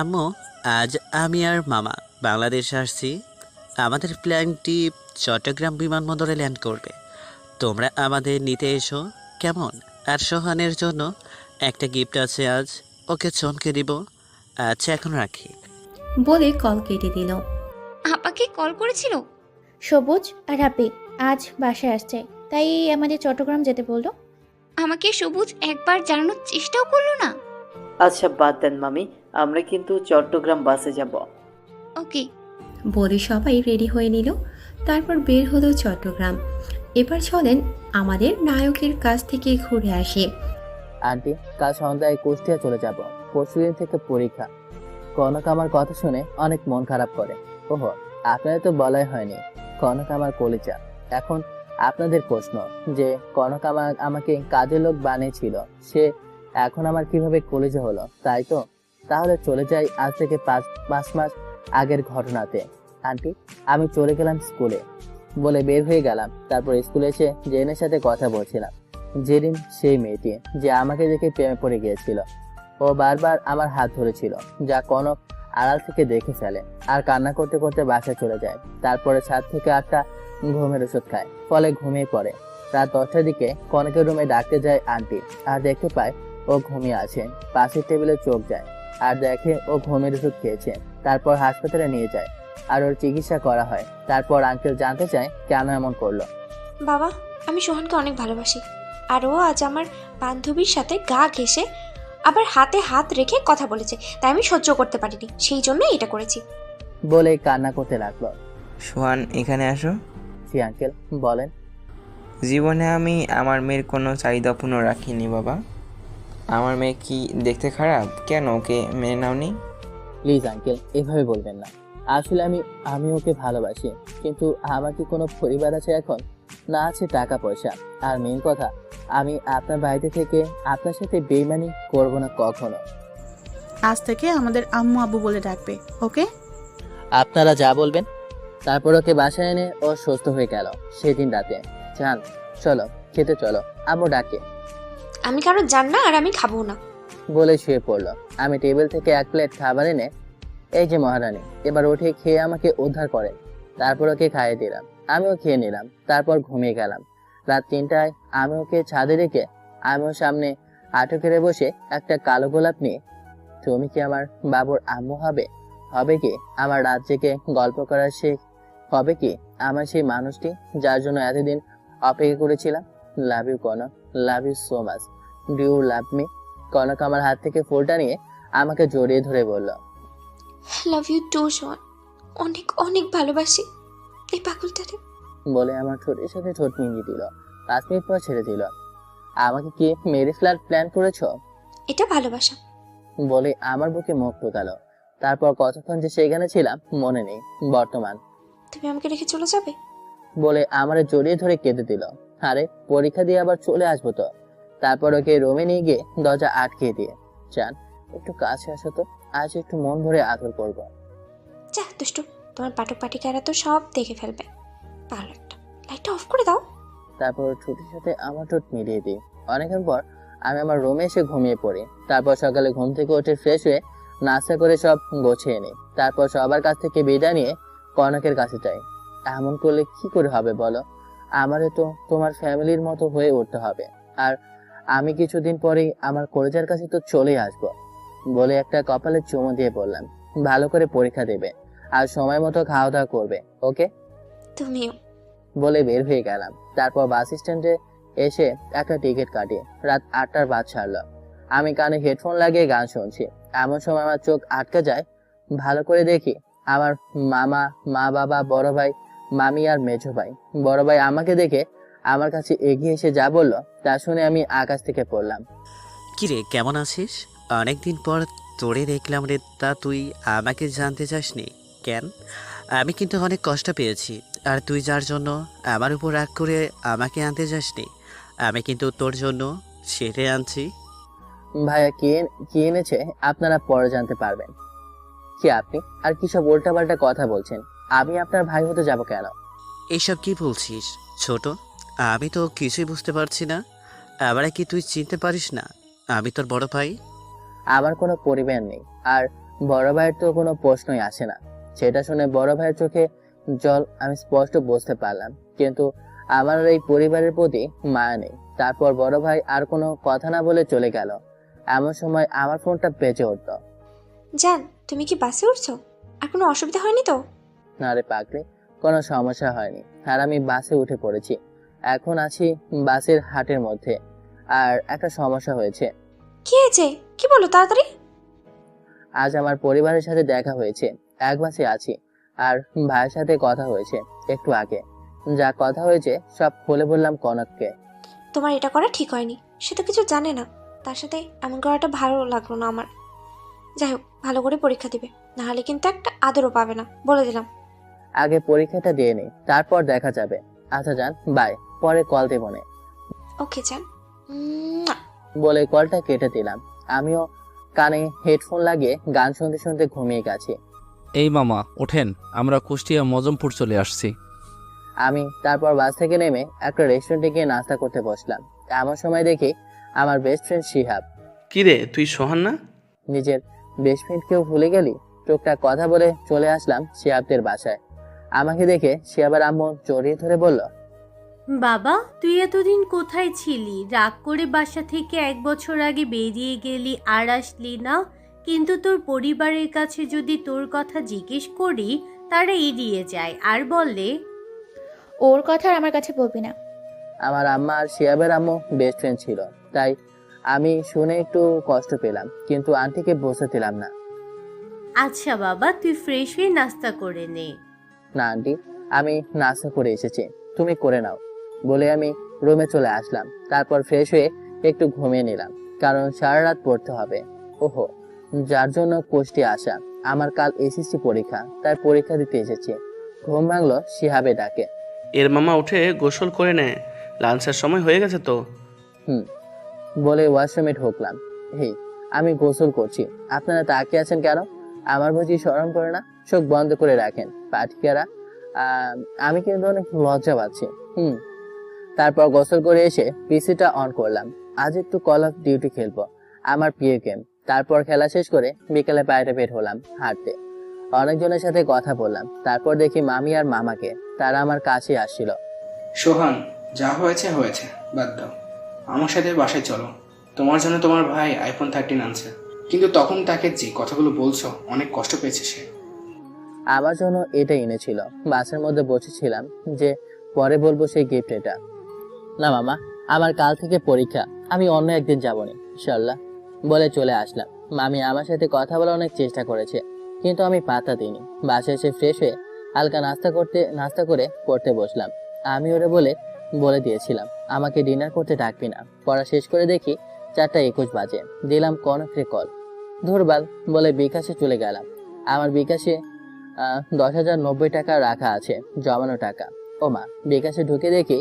আম্মু, আজ আমি আর মামা বাংলাদেশ আসছি। আমাদের প্ল্যানটি চট্টগ্রাম বিমানবন্দরে ল্যান্ড করবে। তোমরা আমাদের নিতে এসো, কেমন? আর সোহানের জন্য একটা গিফট আছে, আজ ওকে চমকে দিব। আচ্ছা এখন রাখি। বলে কল কেটে দিল। আপাকে কল করেছিল? সবুজ আর হাপি আজ বাসায় আসছে, তাই আমাদের চট্টগ্রাম যেতে বললো। আমাকে সবুজ একবার জানানোর চেষ্টাও করলো না। আচ্ছা বাদ দেন মামি, আমরা কিন্তু চট্টগ্রাম বাসে যাব। ওকে। বলে সবাই রেডি হয়ে নিল। তারপর বের হলো চট্টগ্রাম। এবার চলেন আমাদের নায়কের কাছ থেকে ঘুরে আসি। আন্টি, কাল সন্ধ্যায় কুষ্টিয়া চলে যাব। পরশুদিন থেকে পরীক্ষা। কনক আমার কথা শুনে অনেক মন খারাপ করে। ওহো, আপনাদের তো বলাই হয়নি, কনক আমার কলিজা। এখন আপনাদের প্রশ্ন যে কনক আমাকে কাজের লোক বানিয়েছিল, সে এখন আমার কিভাবে কলিজা হলো, তাই তো? তাহলে চলে যাই আজ থেকে 5 মাস আগের ঘটনাতে। আন্টি, আমি চলে গেলাম স্কুলে বলে বের হয়ে গেলাম। তারপর স্কুলে এসে জেনের সাথে কথা বলছিলাম। জেরিন সেই মেয়েটি যে আমাকে দেখে প্রেমে পড়ে গিয়েছিল। ও বারবার আমার হাত ধরেছিল, যা কনক আড়াল থেকে দেখে ফেলে আর কান্না করতে করতে বাসায় চলে যায়। তারপরে 7 থেকে 8টা ঘুমের ওষুধ খায়, ফলে ঘুমিয়ে পড়ে। রাত 10টার দিকে কনকের রুমে ডাকতে যায় আন্টি, আর দেখতে পায় ও ঘুমিয়ে আছে। পাশের টেবিলে চোখ যায় আর দেখে ও ঘুমের ওষুধ খেয়েছে। তারপর হাসপাতালে নিয়ে যায় আর ওর চিকিৎসা করা হয়। তারপর আঙ্কেল জানতে চায় কেন এমন করলো। বাবা, আমি সোহানকে অনেক ভালোবাসি, আর ও আজ আমার বান্ধবীর সাথে গা ঘেঁষে আবার হাতে হাত রেখে কথা বলেছে, তাই আমি সহ্য করতে পারিনি, সেই জন্যই এটা করেছি বলে কান্না করতে লাগলো। সোহান এখানে আসো। জি আঙ্কেল, বলেন। জীবনে আমি আমার মেয়ের কোনো চাহিদা পূর্ণ রাখিনি বাবা। আমার মেয়ে কি দেখতে খারাপ? কেন ওকে মেনে নাওনি? প্লিজ আঙ্কেল, এভাবে বলবেন না। আসলে আমি ওকে ভালোবাসি, কিন্তু আমার কি কোনো পরিবার আছে এখন? না আছে টাকা পয়সা। আর মেন কথা, আমি আপনার বাড়িতে থেকে আপনার সাথে বেইমানি করব না কখনো। আজ থেকে আমাদের আম্মু আব্বু বলে ডাকবে, ওকে? আপনারা যা বলবেন। তারপর ওকে বাসায় এনে ও সুস্থ হয়ে গেল সেদিন রাতে। জান, চলো খেতে চলো, আম্মু ডাকে আমি কারো জান না, আর আমি খাবো না। বলে শুয়ে পড়লো। আমি টেবিল থেকে এক প্লেট খাবার এনে, এই যে মহারানী, এবার উঠে খেয়ে আমাকে উদ্ধার করেন। তারপর ওকে খাইয়ে দিলাম, আমিও খেয়ে নিলাম। তারপর ঘুমিয়ে গেলাম। রাত 3টায় আমি ওকে ছাদে রেখে আমিও সামনে হাঁটু কেড়ে বসে একটা কালো গোলাপ নিয়ে, তুমি কি আমার বাবুর আম্মু হবে? হবে কি আমার রাত জেগে গল্প করার শেখ? হবে কি আমার সেই মানুষটি যার জন্য এতদিন অপেক্ষা করেছিলাম? Love you Kanak, love you so much, do you love me? Kanak আমার হাত থেকে ফুলটা নিয়ে আমাকে জড়িয়ে ধরে বলল, লাভ ইউ টু সোহান, অনেক অনেক ভালোবাসি এই পাগলটারে। বলে আমার ঠোঁটের সাথে ঠোঁট মিলিয়ে দিল। 5 মিনিট পর ছেড়ে দিল। আমাকে কি মেরে ফেলার প্ল্যান করেছো? এটা ভালোবাসা। বলে আমার বুকে মুখ ঢোকালো। তারপর কতক্ষণ যে সেখানে ছিলাম মনে নেই। বর্তমান তুমি আমাকে রেখে চলে যাবে? বলে আমারে জড়িয়ে ধরে কেঁদে দিল। আরে পরীক্ষা দিয়ে আবার চলে আসবো তো। তারপর ওকে রুমে নিয়ে গিয়ে দরজা আটকে দিয়ে, চান একটু কাছে আসো তো, আজ একটু মন ভরে আদর করবো। যা দুষ্টু, তোমার পাঠক পাঠিকারা তো সব দেখে ফেলবে। ভালো একটা, লাইটটা অফ করে দাও। তারপর ছুটির সাথে আমার ঠোঁট মিলিয়ে দিই। অনেকক্ষণ পর আমি আমার রুমে এসে ঘুমিয়ে পড়ি। তারপর সকালে ঘুম থেকে উঠে ফ্রেশ হয়ে নাস্তা করে সব গোছিয়ে নিই। তারপর সবার কাছ থেকে বিদায় নিয়ে কনকের কাছে যাই। এমন করলে কি করে হবে বলো? আমারে তো তোমার ফ্যামিলির মতো হয়ে উঠতে হবে। আর আমি কিছুদিন পরেই আমার কলেজের কাছে তো চলেই আসবো। বলে একটা কপালে চুমু দিয়ে বললাম, ভালো করে পরীক্ষা দেবে আর সময় মতো খাওয়া দাওয়া করবে, ওকে? তুমিও। বলে বের হয়ে গেলাম। তারপর বাস স্ট্যান্ডে এসে একটা টিকিট কাটি। রাত 8টার বাস ছাড়লো। আমি কানে হেডফোন লাগিয়ে গান শুনছি। এমন সময় আমার চোখ আটকে যায়। ভালো করে দেখি আমার মামা, মা বাবা, বড় ভাই, মামি আর মেজো ভাই। বড় ভাই আমাকে দেখে আমার কাছে এগিয়ে এসে যা বললো তা শুনে আমি আকাশ থেকে পড়লাম। কিরে, কেমন আছিস? অনেকদিন পর তোরে দেখলাম রে। তা তুই আমাকে জানতে চাসনি কেন? আমি কিন্তু অনেক কষ্ট পেয়েছি, আর তুই যার জন্য আমার উপর রাগ করে আমাকে আনতে যাসনি, আমি কিন্তু তোর জন্য সেরে আনছি। ভাইয়া কি এনেছে আপনারা পরে জানতে পারবেন। কি আপনি আর কি সব উল্টাপাল্টা কথা বলছেন? আমি আপনার ভাই হতে যাব কেন? এইসব কি বলছিস ছোট? আমি তো কিছুই বুঝতে পারছি না। আবার কি তুই চিনতে পারিস না আমি তোর বড় ভাই? আমার কোনো পরিবার নেই, আর বড় ভাইয়ের তো কোনো প্রশ্নই আসে না। সেটা শুনে বড় ভাইয়ের চোখে জল আমি স্পষ্ট বুঝতে পারলাম, কিন্তু আমার এই পরিবারের প্রতি মায়া নেই। তারপর বড় ভাই আর কোনো কথা না বলে চলে গেল। এমন সময় আমার ফোনটা বেজে উঠল। জান, তুমি কি বাসে উঠছো? আর কোনো অসুবিধা হয়নি তো? না রে পাগলি, কোনো সমস্যা হয়নি। আর আমি বাসে উঠে পড়েছি। এখন আছি বাসের হাটের মধ্যে। আর একটা সমস্যা হয়েছে। কি হয়েছে? কি বলো তাড়াতাড়ি। আজ আমার পরিবারের সাথে দেখা হয়েছে। এক মাসে আছি। আর ভাইয়ের সাথে কথা হয়েছে একটু আগে। যা কথা হয়েছে সব খুলে বললাম কনককে। তোমার এটা করা ঠিক হয়নি। সে তো কিছু জানে না। তার সাথে এমন করাটা ভালো লাগলো না আমার। যাই হোক, ভালো করে পরীক্ষা দিবে, নাহলে কিন্তু একটা আদরও পাবে না, বলে দিলাম। আগে পরীক্ষাটা দিয়ে নেই, তারপর দেখা যাবে। আচ্ছা যান, বাই, পরে কল দেবো নে। ওকে জান। বলে কলটা কেটে দিলাম। আমিও কানে হেডফোন লাগিয়ে গান শুনতে শুনতে ঘুমিয়ে গেছি। এই মামা ওঠেন, আমরা কুষ্টিয়া মজমপুর চলে আসছি। আমি তারপর বাস থেকে নেমে একটা রেস্টুরেন্টে গিয়ে নাস্তা করতে বসলাম। এমন সময় দেখি আমার বেস্ট ফ্রেন্ড শিহাব। কিরে, তুই সোহান না? নিজের বেস্ট ফ্রেন্ডকেও ভুলে গেলি? টুকটাক কথা বলে চলে আসলাম শিহাবদের বাসায়। আমাকে দেখে শিহাবের আম্মু জড়িয়ে ধরে বলল, বাবা, তুই এতদিন কোথায় ছিলি? রাগ করে বাসা থেকে 1 বছর আগে বেরিয়ে গেলি, আর আসলি না। কিন্তু তোর পরিবারের কাছে যদি তোর কথা জিজ্ঞেস করি, তারা এড়িয়ে যায় আর বলে ওর কথা আর আমার কাছে বলবি না। আমার আম্মা আর শিহাবের আম্মু বেস্ট ফ্রেন্ড ছিল, তাই আমি শুনে একটু কষ্ট পেলাম, কিন্তু আন্টিকে বোঝাতে না। আচ্ছা বাবা, তুই ফ্রেশ হয়ে নাস্তা করে নে। না আন্টি, আমি নাস্তা করে এসেছি, তুমি করে নাও। বলে আমি রুমে চলে আসলাম। তারপর ফ্রেশ হয়ে একটু ঘুমিয়ে নিলাম, কারণ সারা রাত পড়তে হবে। ওহো, যার জন্য কষ্টে আসা। আমার কাল এসএসসি পরীক্ষা, তাই পরীক্ষা দিতে এসেছি। ঘুম ভাঙলো শিহাবে ডাকে। এর মামা উঠে গোসল করে নে, লাঞ্চের সময় হয়ে গেছে তো। বলে ওয়াশরুমে ঢুকলাম। এই আমি গোসল করছি, আপনারা তাকিয়ে আছেন কেন? আমার বুঝি শরম করে না? চোখ বন্ধ করে রাখেন পাঠিকারা। আমি কিন্তু অনেক লজ্জা পাচ্ছি। তারপর গোসল করে এসে পিসিটা অন করলাম। আজ একটু কল অফ ডিউটি খেলবো, আমার প্রিয় গেম। তারপর খেলা শেষ করে বিকেলে বাইরে বের হলাম হাঁটতে। অনেকজনের সাথে কথা বললাম। তারপর দেখি মামি আর মামাকে, তারা আমার কাছে আসছিল। সোহান, যা হয়েছে হয়েছে, বাদ দাও। আমার সাথে বাসায় চলো, তোমার জন্য তোমার ভাই আইফোন 13 আনছে। কিন্তু তখন তাকে যে কথাগুলো বলছো, অনেক কষ্ট পেয়েছে সে। আমার জন্য এটা এনেছিল। বাসের মধ্যে বসেছিলাম যে পরে বলবো সেই গিফট এটা। না মামা, আমার কাল থেকে পরীক্ষা, আমি অন্য একদিন যাবো না ইনশাল্লাহ বলে চলে আসলাম। মামি আমার সাথে কথা বলার অনেক চেষ্টা করেছে, কিন্তু আমি পাত্তা দিইনি। বাসে এসে ফ্রেশ হয়ে হালকা নাস্তা করে পড়তে বসলাম। আমি ওরে বলে দিয়েছিলাম আমাকে ডিনার করতে ডাকবি না। পড়া শেষ করে দেখি 4:21 বাজে। দিলাম কনকরে কল। ধুরবাল বলে বিকাশে চলে গেলাম। আমার বিকাশে 10,090 টাকা রাখা আছে, জমানো টাকা। ওমা, বিকাশে ঢুকে দেখি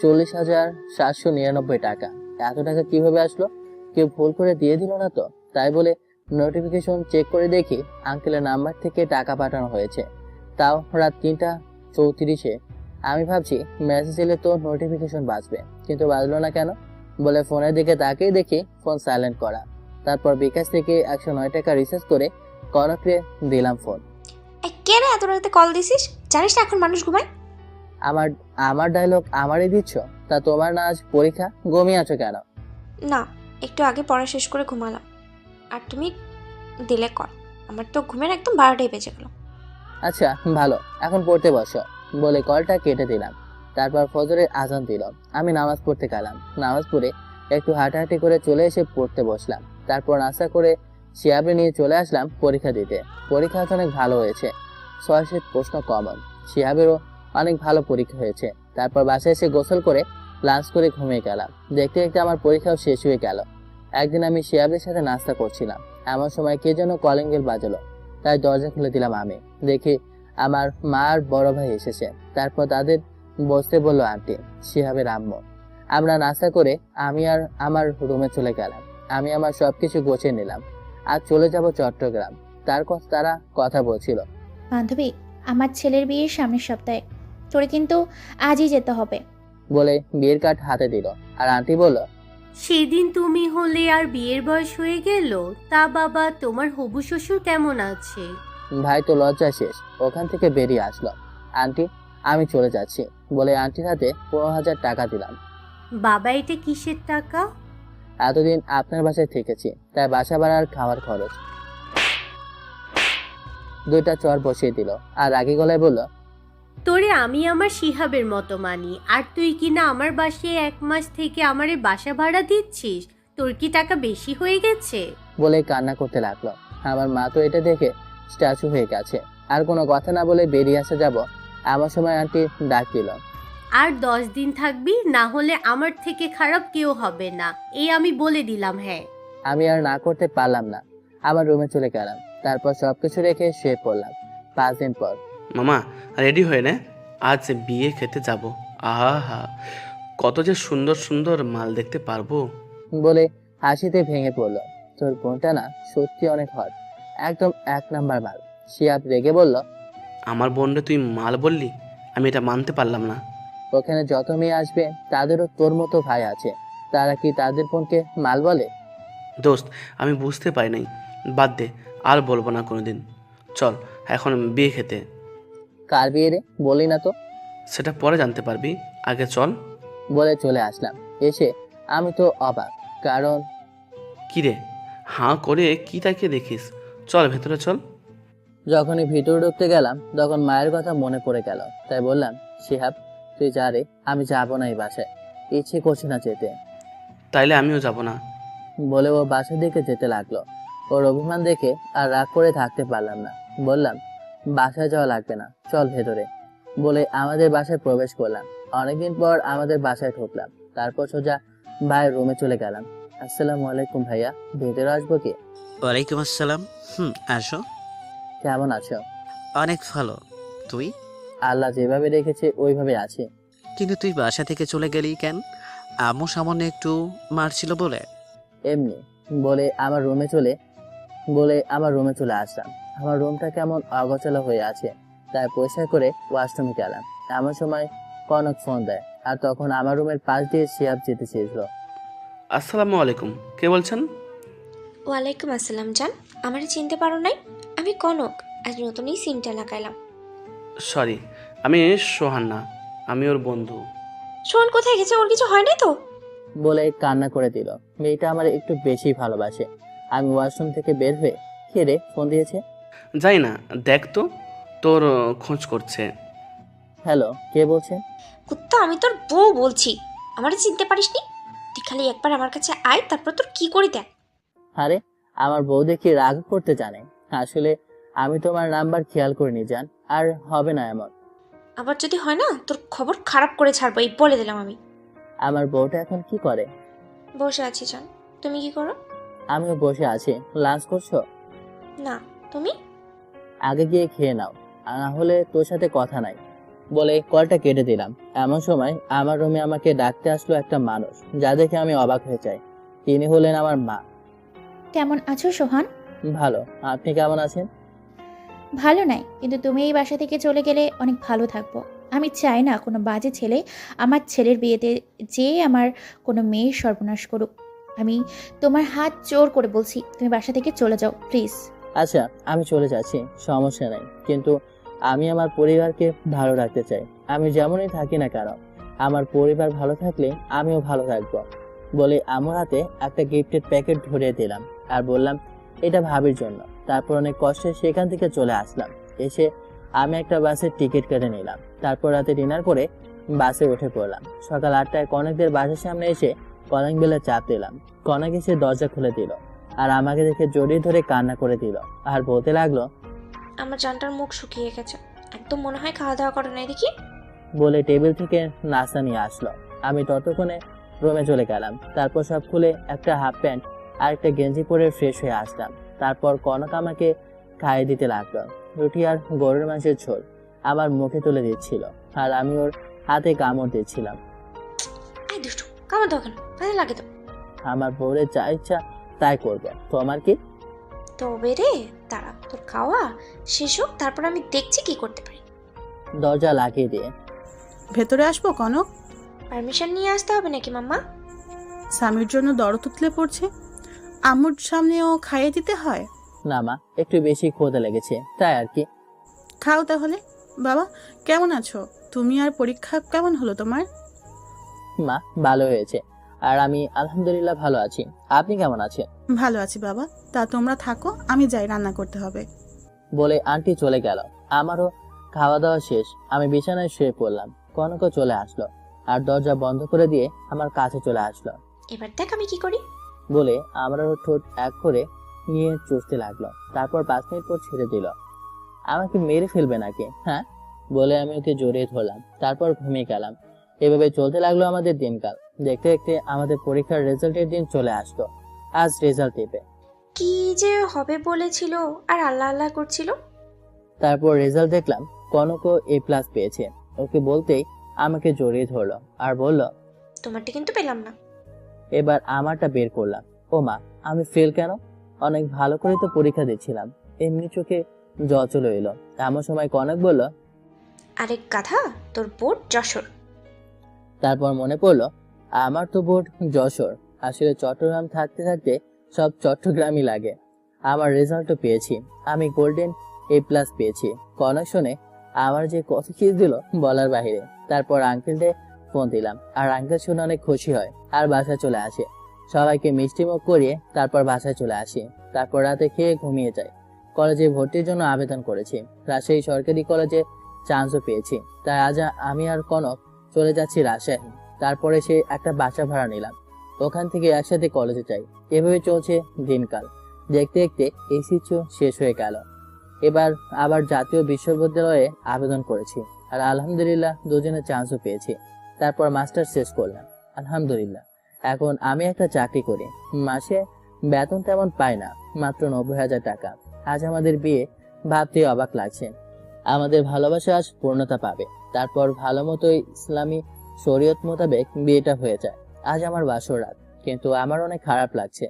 40,799 টাকা। এত টাকা কিভাবে আসলো? কেউ ভুল করে দিয়ে দিল না তো? তাই বলে নোটিফিকেশন চেক করে দেখি আঙ্কেলের নাম্বার থেকে টাকা পাঠানো হয়েছে, তাও রাত 3:34-এ। আমি ভাবছি মেসেজ এলে তো নোটিফিকেশন বাজবে, কিন্তু বাজলো না কেন? বলে ফোনের দিকে তাকিয়ে দেখি ফোন সাইলেন্ট করা। তারপর বিকাশ থেকে 109 টাকা রিচার্জ করে কনকরে দিলাম ফোন। কে রে এত রাতে কল দিছিস? জানিস না এখন মানুষ ঘুমায়? আমার ডায়লগ আমারই দিচ্ছ? তা তোমার না আজ পরীক্ষা, ঘুমিয়ে আছো কেন? না, একটু আগে পড়া শেষ করে ঘুমালাম, আর তুমি দিলে কল। আমার তো ঘুমের একদম 12টাই বেজে গেল। আচ্ছা ভালো, এখন পড়তে বসো বলে কলটা কেটে দিলাম। তারপর ফজরের আজান দিল। আমি নামাজ পড়তে গেলাম। নামাজ পড়ে একটু হাঁটাহাঁটি করে চলে এসে পড়তে বসলাম। তারপর নাস্তা করে শিহাবে নিয়ে চলে আসলাম পরীক্ষা দিতে। পরীক্ষা অনেক ভালো হয়েছে, 6 প্রশ্ন কমন। শিহাবেরও অনেক ভালো পরীক্ষা হয়েছে। তারপর বাসায় এসে গোসল করে লাঞ্চ করে ঘুমিয়ে গেলাম। দেখতে দেখতে আমার পরীক্ষাও শেষ হয়ে গেল। একদিন আমি শিহাবের সাথে নাস্তা করছিলাম, এমন সময় কে যেন কলিং বেল বাজালো। তাই দরজা খুলে দিলাম। আমি দেখি আমার মা আর বড় ভাই এসেছে। তারপর তাদের বসতে বললো আন্টি, শিহাবের আম্মু। আমরা নাস্তা করে আমি আর আমার রুমে চলে গেলাম। আমি আমার সবকিছু গোছিয়ে নিলাম। আজ চলে যাব চট্টগ্রাম। তারা কথা বলছিল। বান্ধবী, আমার ছেলের বিয়ে সামনের সপ্তাহে, তোরে কিন্তু আজই যেতে হবে বলে বিয়ের কার্ড হাতে দিল। আর আন্টি বলল, সেদিন তুমি হলে আর বিয়ের বয়স হয়ে গেল। তা বাবা, তোমার হবু শ্বশুর কেমন আছে? ভাই তো লজ্জা শেষ, ওখান থেকে বেরিয়ে আসলো। আন্টি, আমি চলে যাচ্ছি বলে আন্টির হাতে 15,000 টাকা দিলাম। বাবা, এটা কিসের টাকা? এতদিন আপনার বাসায় থেকেছি, তাই বাসা ভাড়ার খাওয়ার খরচ। 2টা চর বসিয়ে দিল আর রাগী গলায় বলল, তোরে আমি আমার শিহাবের মতো মানি, আর তুই কি না আমার বাসায় 1 মাস থেকে আমারে বাসা ভাড়া দিচ্ছিস? তোর কি টাকা বেশি হয়ে গেছে? বলে কান্না করতে লাগলো। আমার মা তো এটা দেখে স্ট্যাচু হয়ে গেছে। আর কোনো কথা না বলে বেরিয়ে আসা যাব, আমার সময় আন্টি ডাক দিল, আর 10 দিন থাকবি, না হলে আমার থেকে খারাপ কেউ হবে না, এই আমি বলে দিলাম। হ্যাঁ। আমি আর না করতে পারলাম না, আমার রুমে চলে গেলাম। তারপর সবকিছু রেখে শুয়ে পড়লাম। 5 দিন পর। মামা, রেডি হয়ে নে, আজ বিয়ে খেতে যাব। আহা, কত যে সুন্দর সুন্দর মাল দেখতে পারবো। বলে হাসিতে ভেঙে পড়লো। তোর বোনটা না সত্যি অনেক হট, একদম 1 নাম্বার মাল। শিয়াব রেগে বলল, আমার বোনরে তুই মাল বললি? আমি এটা মানতে পারলাম না। ওখানে যত মেয়ে আসবে তাদেরও তোর মতো ভাই আছে, তারা কি তাদের বোনকে মাল বলে? দোস্ত, আমি বুঝতে পারি নাই, বাদ দে, আর বলবো না কোনোদিন। চল এখন বিয়ে খেতে। কার বিয়ে রে? বলি না তো। সেটা পরে জানতে পারবি, আগে চল। বলে চলে আসলাম। এসে আমি তো অবাক, কারণ কি রে, হাঁ করে কি তাকিয়ে দেখিস? চল ভেতরে চল। যখনই ভিতরে ঢুকতে গেলাম তখন মায়ের কথা মনে পড়ে গেল। তাই বললাম, শিহাব তুই যা রে, আমি যাবো না এই বাসায়, ইচ্ছে করছে না যেতে। তাইলে আমিও যাব না। বলে ও বাসার দিকে যেতে লাগলো। ওর অভিমান দেখে আর রাগ করে থাকতে পারলাম না। বললাম, বাসায় যাওয়া লাগবে না, চল ভেতরে। বলে আমাদের বাসায় প্রবেশ করলাম। অনেকদিন পর আমাদের বাসায় ঢুকলাম। তারপর সোজা ভাইয়ের রুমে চলে গেলাম। আসসালামু আলাইকুম ভাইয়া, ভেতরে আসবো কি? ওয়ালাইকুম আসসালাম। আসো। কেমন আছো? অনেক ভালো। তুই? আল্লাহ যেভাবে রেখেছে ওইভাবে আছি। কিন্তু তুই বাসা থেকে চলে গেলি কেন? আম্মু সামান্য একটু মারছিল বলে? এমনি। বলে আমার রুমে চলে আসলাম। আমার রুমটা কেমন অগোছালো হয়ে আছে, তাই পরিষ্কার করে ওয়াশরুমে গেলাম। এমন সময় কনক ফোন দেয়, আর তখন আমার রুমের পাশ দিয়ে শিহাব যেতে চেয়েছিল। আসসালামু আলাইকুম, কে বলছেন? ওয়ালাইকুম আসসালাম জান, আমার চিনতে পারো নাই? আমি কনক, আজ নতুনই সিমটা লাগাইলাম। সরি, আমি সোহান না, আমি ওর বন্ধু। শোন কোথায় গেছে, ওর কিছু হয় নাই তো? বলে কান্না করে দিল। মেয়েটা আমার একটু বেশি ভালোবাসে। আমি ওয়াশরুম থেকে বের হয়ে, কে রে ফোন দিয়েছে? যাই না, দেখ তো, তোর খোঁজ করছে। হ্যালো, কে বলছেন? কুত্তা, আমি তোর বউ বলছি, আমার চিনতে পারিস নি? তুই খালি একবার আমার কাছে আয়, তারপর তোর কি করি দেখ। আরে, আমার বউ দেখি রাগ করতে জানে। আসলে আমি তোমার নাম্বার খেয়াল করিনি জান, আর হবে না এমন। আবার যদি হয় না, তোর খবর খারাপ করে ছাড়বো, এই বলে দিলাম আমি। আমার বউটা এখন কি করে? বসে আছি জান, তুমি কি করো? আমিও বসে আছি। লাঞ্চ করছো? না, তুমি? আগে গিয়ে খেয়ে নাও, না হলে তোর সাথে কথা নাই। বলে কলটা কেটে দিলাম। এমন সময় আমার রুমে আমাকে ডাকতে আসলো একটা মানুষ, যা দেখে আমি অবাক হয়ে যাই। তিনি হলেন আমার মা। কেমন আছো সোহান? ভালো, আপনি কেমন আছেন? ভালো নাই, কিন্তু তুমি এই বাসা থেকে চলে গেলে অনেক ভালো থাকবো। আমি চাই না কোনো বাজে ছেলে আমার ছেলের বিয়েতে যে আমার কোনো মেয়ের সর্বনাশ করুক। আমি তোমার হাত জোর করে বলছি, তুমি বাসা থেকে চলে যাও প্লিজ। আচ্ছা, আমি চলে যাচ্ছি, সমস্যা নাই, কিন্তু আমি আমার পরিবারকে ভালো রাখতে চাই। আমি যেমনই থাকি না কেন, আমার পরিবার ভালো থাকলে আমিও ভালো থাকবো। বলে আমার হাতে একটা গিফটের প্যাকেট ধরিয়ে দিলাম আর বললাম, এটা ভাবির জন্য। তারপর অনেক কষ্টে সেখান থেকে চলে আসলাম। এসে আমি একটা বাসের টিকিট কেটে নিলাম। তারপর রাতে ডিনার করে বাসে উঠে পড়লাম। সকাল 8টায় কনকদের বাসার সামনে এসে কলিং বেলে চাপ দিলাম। কনক এসে দরজা খুলে দিল আর আমাকে দেখে জড়িয়ে ধরে কান্না করে দিল আর বলতে লাগলো, আমার জানটার মুখ শুকিয়ে গেছে, একদম মনে হয় খাওয়া দাওয়া করে নাই দেখি। বলে টেবিল থেকে নাস্তা নিয়ে আসলো। আমি ততক্ষণে রুমে চলে গেলাম। তারপর সব খুলে একটা হাফ প্যান্ট আর একটা গেঞ্জি পরে ফ্রেশ হয়ে আসলাম। তারপর কনক আমাকে খাইয়ে দিতে লাগলো। রুটি আর গরুর মাংসের ঝোল আমার মুখে তুলে দিচ্ছিল, আর আমি ওর হাতে কামড় দিচ্ছিলাম। এই দুষ্টু, কামড় দাও কেন? কাজে লাগে তো। আমার বউরে যা ইচ্ছা তাই করবে, তোমার কি? তবে রে, দাঁড়া, তোর খাওয়া শেষ হোক, তারপর আমি দেখছি কি করতে পারি। দরজা লাগিয়ে দিয়ে, ভেতরে আসবো কনক? পারমিশন নিয়ে আসতে হবে নাকি মাম্মা? স্বামীর জন্য দরদ উতলে পড়ছে, আম্মুর সামনেও খাইয়ে দিতে হয়? না মা, একটু বেশি ক্ষুধা লেগেছে তাই আর কি। খাও তাহলে। বাবা, কেমন আছো তুমি? আর পরীক্ষা কেমন হলো তোমার? মা, ভালো হয়েছে, আর আমি আলহামদুলিল্লাহ ভালো আছি। আপনি কেমন আছেন? ভালো আছি বাবা। তা তোমরা থাকো, আমি যাই, রান্না করতে হবে। বলে আন্টি চলে গেল। আমারও খাওয়া দাওয়া শেষ। আমি বিছানায় শুয়ে পড়লাম। কনকও চলে আসলো আর দরজা বন্ধ করে দিয়ে আমার কাছে চলে আসলো। এবার দেখ আমি কি করি। বলে আমারও ঠোঁট এক করে নিয়ে চুষতে লাগলো। তারপর 5 মিনিট পর ছেড়ে দিল। আমাকে মেরে ফেলবে নাকি? হ্যাঁ, বলে আমি ওকে জড়িয়ে ধরলাম। তারপর ঘুমিয়ে গেলাম। এভাবে চলতে লাগলো আমাদের দিনকাল। দেখতে দেখতে আমাদের পরীক্ষার রেজাল্টের দিন চলে আসলো। আজ রেজাল্ট দেবে। কি যে হবে বলেছিল আর আল্লাহ আল্লাহ করছিল। তারপর রেজাল্ট দেখলাম কনকও A+ পেয়েছে। ওকে বলতেই আমাকে জড়িয়ে ধরলো আর বলল, তোমারটা কিন্তু পেলাম না। এবার আমারটা বের করলাম। ও মা, আমি ফেল কেন? অনেক ভালো করে তো পরীক্ষা দিচ্ছিলাম। এমনি চোখে জল চলে এলো। এমন সময় কনক বলল, আরেক গাধা, তোর বোর্ড যশোর। তারপর মনে পড়লো আমার তো বোর্ড যশোর। আসলে চট্টগ্রাম থাকতে থাকতে সব চট্টগ্রামই লাগে। আমার রেজাল্টও পেয়েছি, আমি গোল্ডেন A+ পেয়েছি। কনক শুনে আমার যে কত খিস দিল বলার বাহিরে। তারপর আঙ্কেলকে ফোন দিলাম, আর আঙ্কেল শুনে অনেক খুশি হয় আর বাসায় চলে আসে। সবাইকে মিষ্টিমুখ করিয়ে তারপর বাসায় চলে আসি। তারপর রাতে খেয়ে ঘুমিয়ে যাই। কলেজে ভর্তির জন্য আবেদন করেছি। রাজশাহী সরকারি কলেজে চান্সও পেয়েছি। তাই আজ আমি আর কনক চলে যাচ্ছি রাজশাহী। তারপরে সে একটা বাসা ভাড়া নিলাম, ওখান থেকে একসাথে কলেজে যাই। এভাবে চলছে দিনকাল। দেখতে দেখতে এসএসসি শেষ হয়ে গেল। এবার আবার জাতীয় বিশ্ববিদ্যালয়ে আবেদন করেছি, আর আলহামদুলিল্লাহ দুজনে চান্সও পেয়েছি। তারপর মাস্টার শেষ করলাম, আলহামদুলিল্লাহ। এখন আমি একটা চাকরি করি, মাসে বেতন তেমন পাই না, মাত্র 90,000 টাকা। আজ আমাদের বিয়ে, ভাবতে অবাক লাগছে। আমাদের ভালোবাসা আজ পূর্ণতা পাবে। তারপর ভালো মতোই ইসলামী শরীয়ত মোতাবেক বিয়েটা হয়ে যায়। আজ আমার বাসর রাত, কিন্তু আমার অনেক খারাপ লাগছে।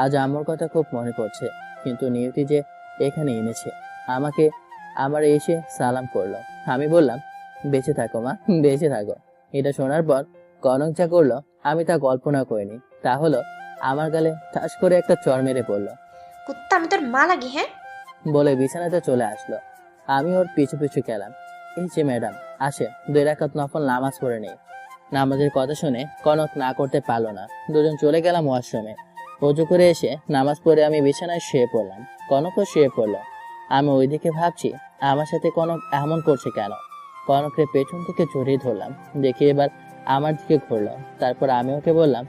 আজ আম্মুর কথা খুব মনে পড়ছে, কিন্তু নিয়তি যে এখানে এনেছে আমাকে, আমার এসে সালাম করলো। আমি বললাম, বেঁচে থাকো মা, বেঁচে থাকো। এটা শোনার পর কনক যা করলো আমি তা কল্পনা করিনি। তা হলো আমার গালে ঠাস করে একটা চড় মেরে পড়লো। কুত্তা, আমি তোর মা লাগি? হ্যাঁ, বলে বিছানাতে চলে আসলো। আমি ওর পিছু পিছু গেলাম। এই যে ম্যাডাম, আসে 2 রাকাত নফল নামাজ পড়ে নেই। নামাজের কথা শুনে কনক না করতে পারলো না। দুজন চলে গেলাম ওয়াশরুমে। অজু করে এসে নামাজ পড়ে আমি বিছানায় শুয়ে পড়লাম। কনকও শুয়ে পড়লো। আমি ওইদিকে ভাবছি আমার সাথে কনক এমন করছে কেন। কনককে পেছন থেকে জড়িয়ে ধরলাম, দেখি এবার আমার দিকে ঘুরলো। তারপর আমি ওকে বললাম,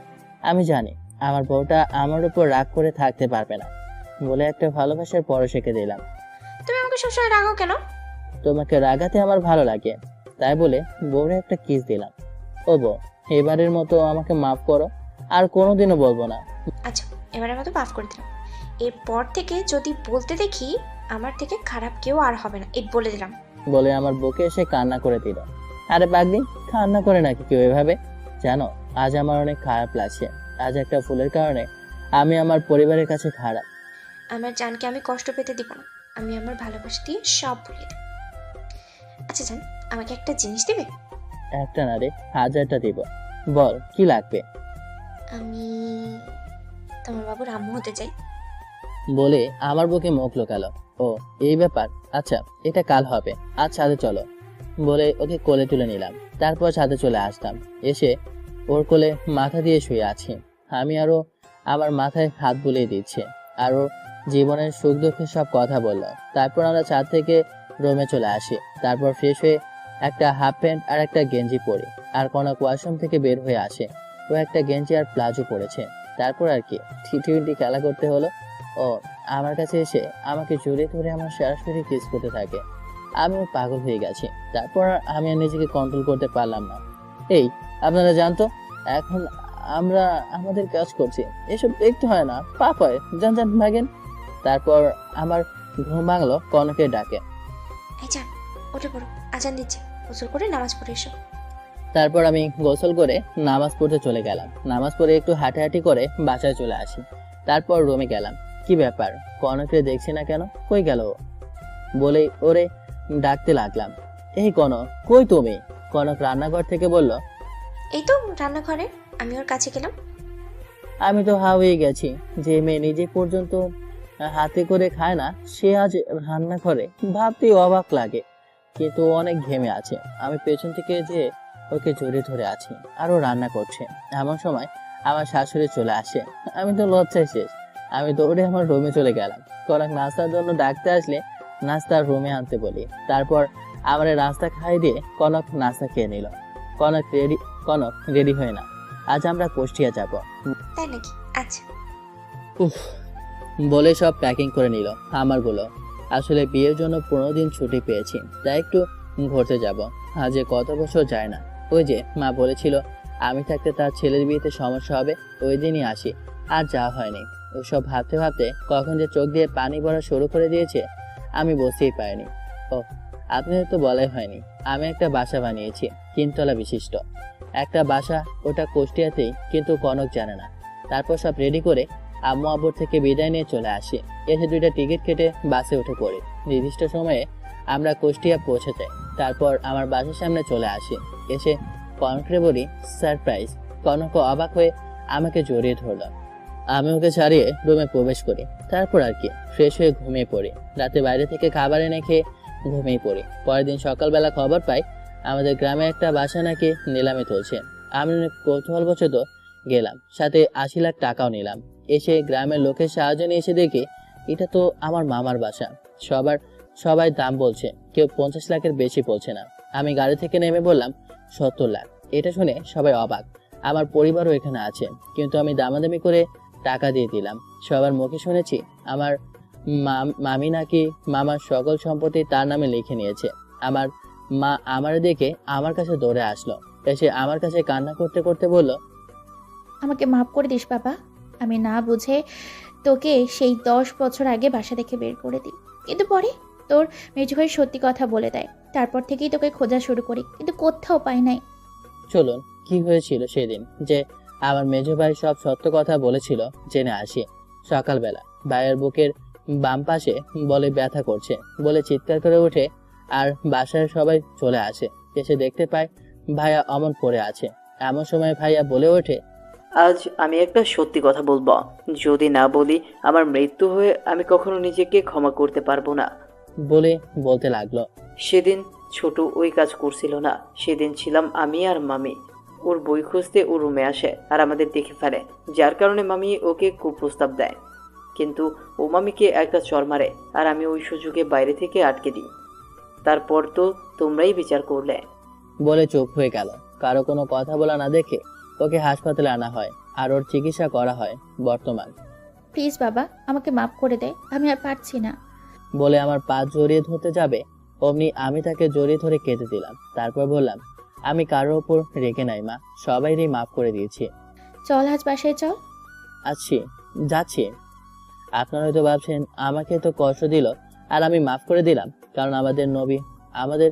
আমি জানি আমার বউটা আমার উপর রাগ করে থাকতে পারবে না, বলে একটা ভালোবাসার পরশ এঁকে দিলাম। তুমি আমাকে সবসময় রাগো কেন? তোমাকে রাগাতে আমার ভালো লাগে, তাই বলে বউরে একটা কিস দিলাম। ও বউ, এবারের মতো আমাকে মাফ করো, আর কোনোদিনও বলবো না। আচ্ছা, এবারের মতো মাফ করে দিলাম। এরপর থেকে যদি বলতে দেখি, আমার থেকে খারাপ কেউ আর হবে না, এই বলে দিলাম। বলে আমার বুকে এসে কান্না করে দিল। আরে পাগলি, কান্না করে নাকি কেউ এভাবে? জানো, আজ আমার অনেক খারাপ লাগছে। আজ একটা ফুলের কারণে আমি আমার পরিবারের কাছে খারাপ। আমার জানকে আমি কষ্ট পেতে দিব না। আমি আমার ভালোবাসা দিয়ে সব ভুলিয়ে দেব। আচ্ছা জান, আমাকে একটা জিনিস দিবে? একটা না রে, 1000টা দিব। বল, কি লাগবে? আমি তোমার বাবুর আম্মু হতে চাই। বলে আমার বুকে মুখ লোকালো। ও, এই ব্যাপার? আচ্ছা, এটা কাল হবে, আজ ছাদে চলো। বলে ওকে কোলে তুলে নিলাম। তারপর ছাদে চলে আসলাম। এসে ওর কোলে মাথা দিয়ে শুয়ে আছি। আমি আরো আমার মাথায় হাত বুলিয়ে দিচ্ছে, আর ওর জীবনের সুখ দুঃখের সব কথা বললো। তারপর আমরা ছাদ থেকে রুমে চলে আসি। তারপর ফ্রেশ হয়ে একটা হাফ প্যান্ট আর একটা গেঞ্জি পরি। আর কনক ওয়াশরুম থেকে বের হয়ে আসে। ও একটা গেঞ্জি আর প্লাজো পরেছে। তারপর আর কি টি20 খেলা করতে হলো। ও আমার কাছে এসে আমাকে জড়িয়ে ধরে আমার সরাসরি কিস করতে থাকে। আমিও পাগল হয়ে গেছি। তারপর আমি আর নিজেকে কন্ট্রোল করতে পারলাম না। এই, আপনারা জানতো এখন আমরা আমাদের কাজ করছি, এসব দেখতে হয় না, পাপ হয়, জান জান ভাগেন। তারপর আমার ঘুম ভাঙলো কনকের ডাকে। এই জান, উঠে পড়ো, আজান দিচ্ছে, গোসল করে নামাজ পড়ে এসো। তারপর আমি গোসল করে নামাজ পড়তে চলে গেলাম। নামাজ পড়ে একটু হাঁটাহাঁটি করে বাসায় চলে আসি। তারপর রুমে গেলাম। কি ব্যাপার, কনককে দেখছি না কেন, কই গেল ও? বলে ওরে ডাকতে লাগলাম। এই কনক, কই তুমি? কনক রান্নাঘর থেকে বলল, এই তো রান্নাঘরে। আমি ওর কাছে গেলাম। আমি তো হা হয়ে গেছি, যে মেয়ে নিজে পর্যন্ত হাতে করে খায় না, সে আজ রান্না করে। ভাবতেই অবাক লাগে, কিন্তু ও অনেক ঘেমে আছে। আমি পেছন থেকে যে ওকে জড়িয়ে ধরে আছি, আর ও রান্না করছে। এমন সময় আমার শাশুড়ি চলে আসে। আমি তো লজ্জায় শেষ। আমি দৌড়ে আমার রুমে চলে গেলাম। কনক নাস্তার জন্য ডাকতে আসলে নাস্তার রুমে আনতে বলি। তারপর আমার নাস্তা খাই দিয়ে কনক নাস্তা খেয়ে নিল। কনক রেডি হয়ে না, আজ আমরা কুষ্টিয়া যাব। তাই নাকি? আচ্ছা। উফ, বলে সব প্যাকিং করে নিল আমারগুলো। আসলে বিয়ের জন্য 15 দিন ছুটি পেয়েছি, তাই একটু ঘুরতে যাব। আজ কত বছর যায় না। ওই যে মা বলেছিল আমি থাকতে তার ছেলের বিয়েতে সমস্যা হবে, ওই দিনই আসি। আর যাওয়া হয়নি। ওসব ভাবতে ভাবতে কখন যে চোখ দিয়ে পানি পড়া শুরু করে দিয়েছে আমি বুঝতেই পারিনি। ও, আপনাদের তো বলাই হয়নি, আমি একটা বাসা বানিয়েছি 3 তলা বিশিষ্ট একটা বাসা। ওটা কুষ্টিয়াতেই, কিন্তু কনক জানে না। তারপর সব রেডি করে আম্মু আব্বুর থেকে বিদায় নিয়ে চলে আসি। এসে 2টা টিকিট কেটে বাসে উঠে পড়ি। নির্দিষ্ট সময়ে আমরা কুষ্টিয়া পৌঁছে যাই। তারপর আমার বাসার সামনে চলে আসি। এসে কনককে বলি সারপ্রাইজ। কনক অবাক হয়ে আমাকে জড়িয়ে ধরল। আমি ওকে ছাড়িয়ে রুমে প্রবেশ করি। তারপর আর কি ফ্রেশ হয়ে ঘুমিয়ে পড়ি। রাতে বাইরে থেকে খাবার এনে খেয়ে ঘুমিয়ে পড়ি। পরের দিন সকালবেলা খবর পাই আমাদের গ্রামে একটা বাসা নাকি নিলামে চলছে। আমি কৌতূহলবশত গেলাম, সাথে 80 লাখ টাকাও নিলাম। এসে গ্রামের লোকের সাহায্য নিয়ে এসে দেখি এটা তো আমার মামার বাসা। সবাই দাম বলছে, কেউ 50 লাখের বেশি বলছে না। আমি গাড়ি থেকে নেমে বললাম 70 লাখ। এটা শুনে সবাই অবাক। আমার পরিবারও এখানে আছে, কিন্তু আমি দামাদামি করে টাকা দিয়ে দিলাম। সবার মুখে শুনেছি আমার মামি নাকি মামার সকল সম্পত্তি তার নামে লিখে নিয়েছে। আমার মা আমার দেখে আমার কাছে দৌড়ে আসলো। এসে আমার কাছে কান্না করতে করতে বলল, আমাকে মাফ করে দিস বাবা। আমি না বুঝে তোকে সেই 10 বছর আগে বাসা থেকে বের করে দিই, কিন্তু পরে তোর মেজো ভাই সত্যি কথা বলে দেয়। তারপর থেকেই তোকে খোঁজা শুরু করি, কিন্তু কোথাও পাই নাই। চলুন কি হয়েছিল সেদিন, যে আমার মেজো ভাই সব সত্য কথা বলেছিল জেনে আসি। সকালবেলা ভাইয়ের বুকের বাম পাশে বলে ব্যথা করছে বলে চিৎকার করে ওঠে আর বাসায় সবাই চলে আসে। এসে দেখতে পায় ভাইয়া অমন পড়ে আছে। এমন সময় ভাইয়া বলে ওঠে, আজ আমি একটা সত্যি কথা বলবো, যদি না বলি আমার মৃত্যু হয়ে আমি কখনো নিজেকে ক্ষমা করতে পারবো না। বলে বলতে লাগলো। সেদিন ছোট ওই কাজ করছিল না, সেদিন ছিলাম আমি আর মামি। ওর বই খুঁজতে ও রুমে আসে আর আমাদের দেখে ফেলে, যার কারণে মামি ওকে কুপ্রস্তাব দেয়। কিন্তু ও মামিকে একটা চর মারে আর আমি ওই সুযোগে বাইরে থেকে আটকে দিই। তারপর তো তোমরাই বিচার করলে। বলে চুপ হয়ে গেল। কারো কোনো কথা বলা না দেখে ওকে হাসপাতালে আনা হয় আর ওর চিকিৎসা করা হয়। বর্তমান প্লিজ বাবা, আমাকে মাফ করে দে, আমি আর পারছি না। বলে আমার পা জড়িয়ে ধরতে যাবে, অমনি আমি তাকে জড়িয়ে ধরে কেটে দিলাম। তারপর বললাম, আমি কারোর ওপর রেগে নাই মা, সবাইরই মাফ করে দিয়েছি। চল আজ বাসায় চল। আচ্ছা যাচ্ছি। আপনারা হয়তো ভাবছেন আমাকে তো কষ্ট দিল আর আমি মাফ করে দিলাম, কারণ আমাদের নবী আমাদের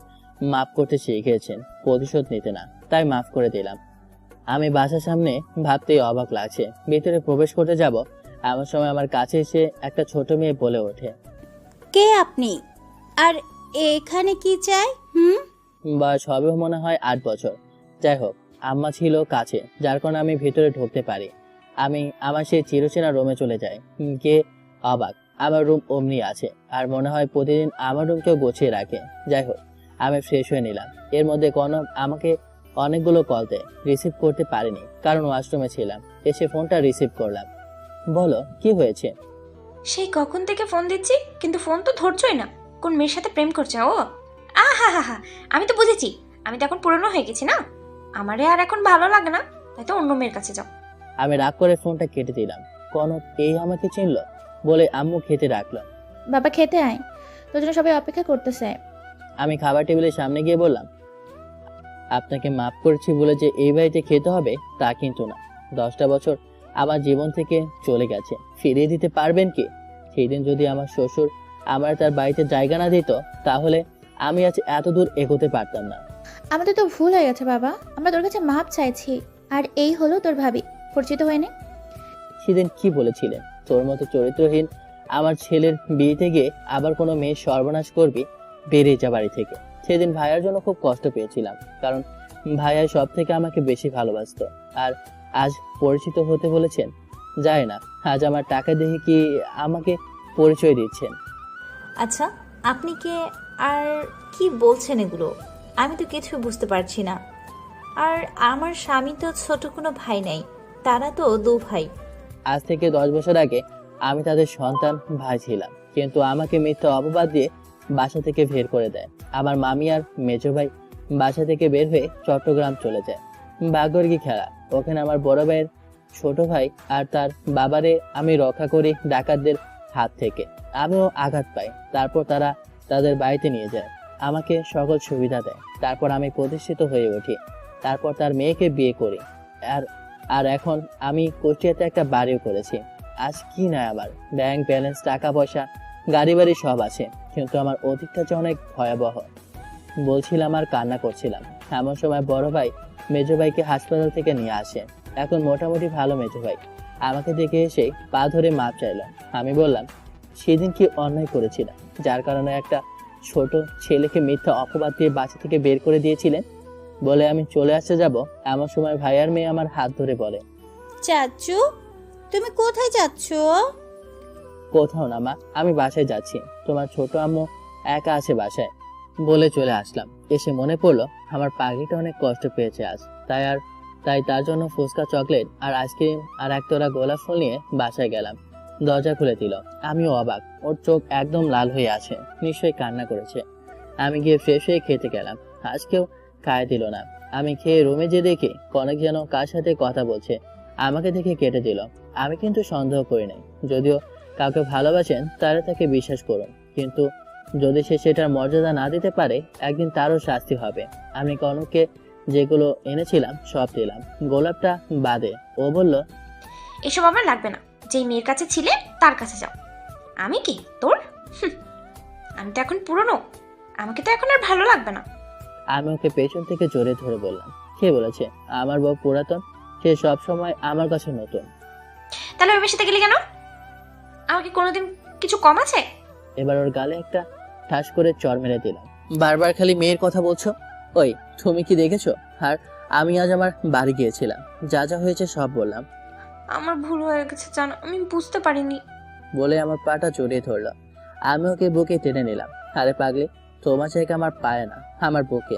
মাফ করতে শিখিয়েছেন, প্রতিশোধ নিতে না, তাই মাফ করে দিলাম। আমি বাসার সামনে ভাবতেই অবাক লাগছে। ভিতরে প্রবেশ করতে যাব, এমন সময় আমার কাছে এসে একটা ছোট মেয়ে বলে ওঠে, কে আপনি আর এখানে কি চাই? বয়স হবে মনে হয় 8 বছর। যাই হোক, আম্মা ছিল কাছে, যার কারণে আমি ভিতরে ঢুকতে পারি। আমি আমার সেই চিরচেনা রুমে চলে যাই। গিয়ে অবাক, আমার রুম অমনি আছে আর মনে হয় প্রতিদিন আমার রুম কেউ গুছিয়ে রাখে। যাই হোক, আমি ফ্রেশ হয়ে নিলাম। এর মধ্যে কনক আমাকে অনেকগুলো কল দেয়, রিসিভ করতে পারিনি কারণ ওয়াশরুমে ছিলাম। এসে ফোনটা রিসিভ করলাম। বলো কি হয়েছে? সেই কখন থেকে ফোন দিচ্ছি কিন্তু ফোন তো ধরছই না। কোন মেয়ের সাথে প্রেম করছে ও? হা আমি তো বুঝেছি, আমি তো এখন পুরনো হয়ে গেছি না, আমারে আর এখন ভালো লাগে না, তাই তো অন্য মেয়ের কাছে যাও। আমি রাগ করে ফোনটা কেটে দিলাম। কনক এই আমাকে চিনল বলে আম্মু খেতে রাখলো। বাবা খেতে আয়, তোর জন্য সবাই অপেক্ষা করতেছে। আমি খাবার টেবিলের সামনে গিয়ে বললাম, আপনাকে মাফ করেছি বলে যে এই বাড়িতে খেতে হবে তা কিন্তু না। 10টা বছর আমার জীবন থেকে চলে গেছে, ফিরিয়ে দিতে পারবেন কি? সেই দিন যদি আমার শ্বশুর আমার তার বাড়িতে জায়গা না দিত, তাহলে আমি আজ এত দূর এগোতে পারতাম না। আমাদের তো ভুল হয়ে গেছে বাবা, আমরা তোর কাছে মাপ চাইছি। আর এই হলো তোর ভাবি, পরিচিত হয়ে নে। সেদিন কি বলেছিলেন, তোর মতো চরিত্রহীন আমার ছেলের বিয়েতে গিয়ে আবার কোনো মেয়ে সর্বনাশ করবি, বেরিয়ে যা বাড়ি থেকে। সেদিন ভাইয়ার জন্য খুব কষ্ট পেয়েছিলাম, কারণ ভাইয়া সব থেকে আমাকে বেশি ভালোবাসতো। আর আজ পরিচিত হতে বলেছেন, যায় না আজ আমার টাকা দেখে কি আমাকে পরিচয় দিচ্ছেন? আচ্ছা, আপনি কে আর কি বলছেন এগুলো? আমি তো কিছু বুঝতে পারছি না। আর আমার স্বামী তো ছোট কোনো ভাই নাই, তারা তো 2 ভাই। আজ থেকে 10 বছর আগে আমি তাদের সন্তান ভাই ছিলাম, কিন্তু আমাকে মিথ্যা অপবাদ দিয়ে বাসা থেকে বের করে দেয়। আমার মামি আর মেজো ভাই বাসা থেকে বের হয়ে চট্টগ্রাম চলে যায়। ভাগ্যের কি খেলা, ওখানে আমার বড় ভাইয়ের ছোট ভাই আর তার বাবারে আমি রক্ষা করি ডাকাতদের হাত থেকে। আমিও আঘাত পাই। তারপর তারা তাদের বাড়িতে নিয়ে যায়, আমাকে সকল সুবিধা দেয়। তারপর আমি প্রতিষ্ঠিত হয়ে উঠি। তারপর তার মেয়েকে বিয়ে করি। আর এখন আমি কুষ্টিয়াতে একটা বাড়িও করেছি। আজ কি না আমার ব্যাংক ব্যালেন্স, টাকা পয়সা, গাড়ি বাড়ি সব আছে, কিন্তু আমার অতীতটা যে অনেক ভয়াবহ। বলছিলাম আর কান্না করছিলাম। এমন সময় বড় ভাই মেজো ভাইকে হাসপাতাল থেকে নিয়ে আসে। এখন মোটামুটি ভালো মেজো ভাই আমাকে দেখে এসে পা ধরে মাপ চাইল। আমি বললাম, সেদিন কি অন্যায় করেছিলাম যার কারণে একটা ছোট ছেলেকে মিথ্যা অপবাদ দিয়ে বাসা থেকে বের করে দিয়েছিলেন? বলে আমি চলে আসতে যাব, এমন সময় ভাইয়ার মেয়ে আমার হাত ধরে বলে, চাচু তুমি কোথায় যাচ্ছ? কোথাও না মা, আমি বাসায় যাচ্ছি, তোমার ছোট আম্মু একা আছে বাসায়। বলে চলে আসলাম। এসে মনে পড়লো আমার পাখিটা অনেক কষ্ট পেয়েছে আজ, তাই তার জন্য ফুচকা, চকলেট আর আইসক্রিম আর একতরা গোলাপ ফুল নিয়ে বাসায় গেলাম। দরজা খুলে দিল। আমিও অবাক, ওর চোখ একদম লাল হয়ে আছে, নিশ্চয়ই কান্না করেছে। আমি গিয়ে ফ্রেশ হয়ে খেতে গেলাম। আজকেও খায় দিল না। আমি খেয়ে রুমে যে দেখি কনক যেন কার সাথে কথা বলছে, আমাকে দেখে কেটে দিল। আমি কিন্তু সন্দেহ করি নাই, যদিও কাউকে ভালোবাসেন তারা তাকে বিশ্বাস করুন, কিন্তু যদি সে সেটার মর্যাদা না দিতে পারে একদিন তারও শাস্তি হবে। আমি কনককে যেগুলো এনেছিলাম সব দিলাম, গোলাপটা বাদে। ও বলল, এসব আমার লাগবে না, যেই মেয়ের কাছে ছিলে তার কাছে যাও। আমি কি তোর? আমি তো এখন পুরনো, আমাকে তো এখন আর ভালো লাগবে না। আমি ওকে পেছন থেকে জোরে ধরে বললাম, কে বলেছে আমার বউ পুরাতন? সে সব সময় আমার কাছে নতুন। তাহলে ওই মেয়ের সাথে গেলি কেন? আমাকে কোনোদিন কিছু কম আছে? এবার ওর গালে একটা ঠাস করে চড় মেরে দিলাম। বারবার খালি মেয়ের কথা বলছো। ওই, তুমি কি দেখেছো? আর আমি আজ আমার বাড়ি গিয়েছিলাম, যা যা হয়েছে সব বললাম। আমার ভুল হয়ে গেছে জানো, আমি বুঝতে পারিনি। বলে আমার পাটা জড়িয়ে ধরলো। আমি ওকে বুকে টেনে নিলাম। আরে পাগলি, তোমার জায়গা আমার পায়ে না, আমার বুকে।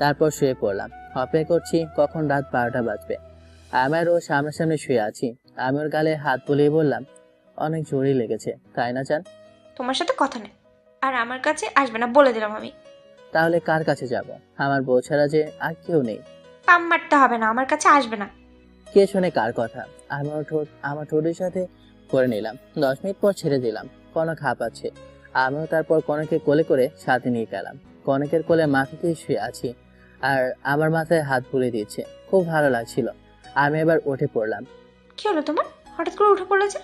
তারপর শুয়ে পড়লাম। অপেক্ষা করছি কখন রাত 12টা বাজবে। আমার ও সামনাসামনি শুয়ে আছি। আমি ওর গালে হাত বুলিয়ে বললাম, অনেক জোরই লেগেছে, তাই না জান? তোমার সাথে কথা নেই, আর আমার কাছে আসবে না বলে দিলাম আমি। তাহলে কার কাছে যাব? আমার বউ ছাড়া যে আর কেউ নেই। পাম মারতে হবে না, আমার কাছে আসবে না। কে শোনে কার কথা? আমার ঠোঁটের সাথে করে নিলাম। 10 মিনিট পর ছেড়ে দিলাম। কনক হাঁপাচ্ছে। আমিও তারপর কনকে কোলে করে সাথে নিয়ে গেলাম। কনকের কোলে মাথা দিয়ে শুয়ে আছি, আর আমার মাথায় হাত বুলিয়ে দিচ্ছে। খুব ভালো লাগছিল। আমি এবার উঠে পড়লাম। কি হলো তোমার, হঠাৎ করে উঠে পড়লে যে?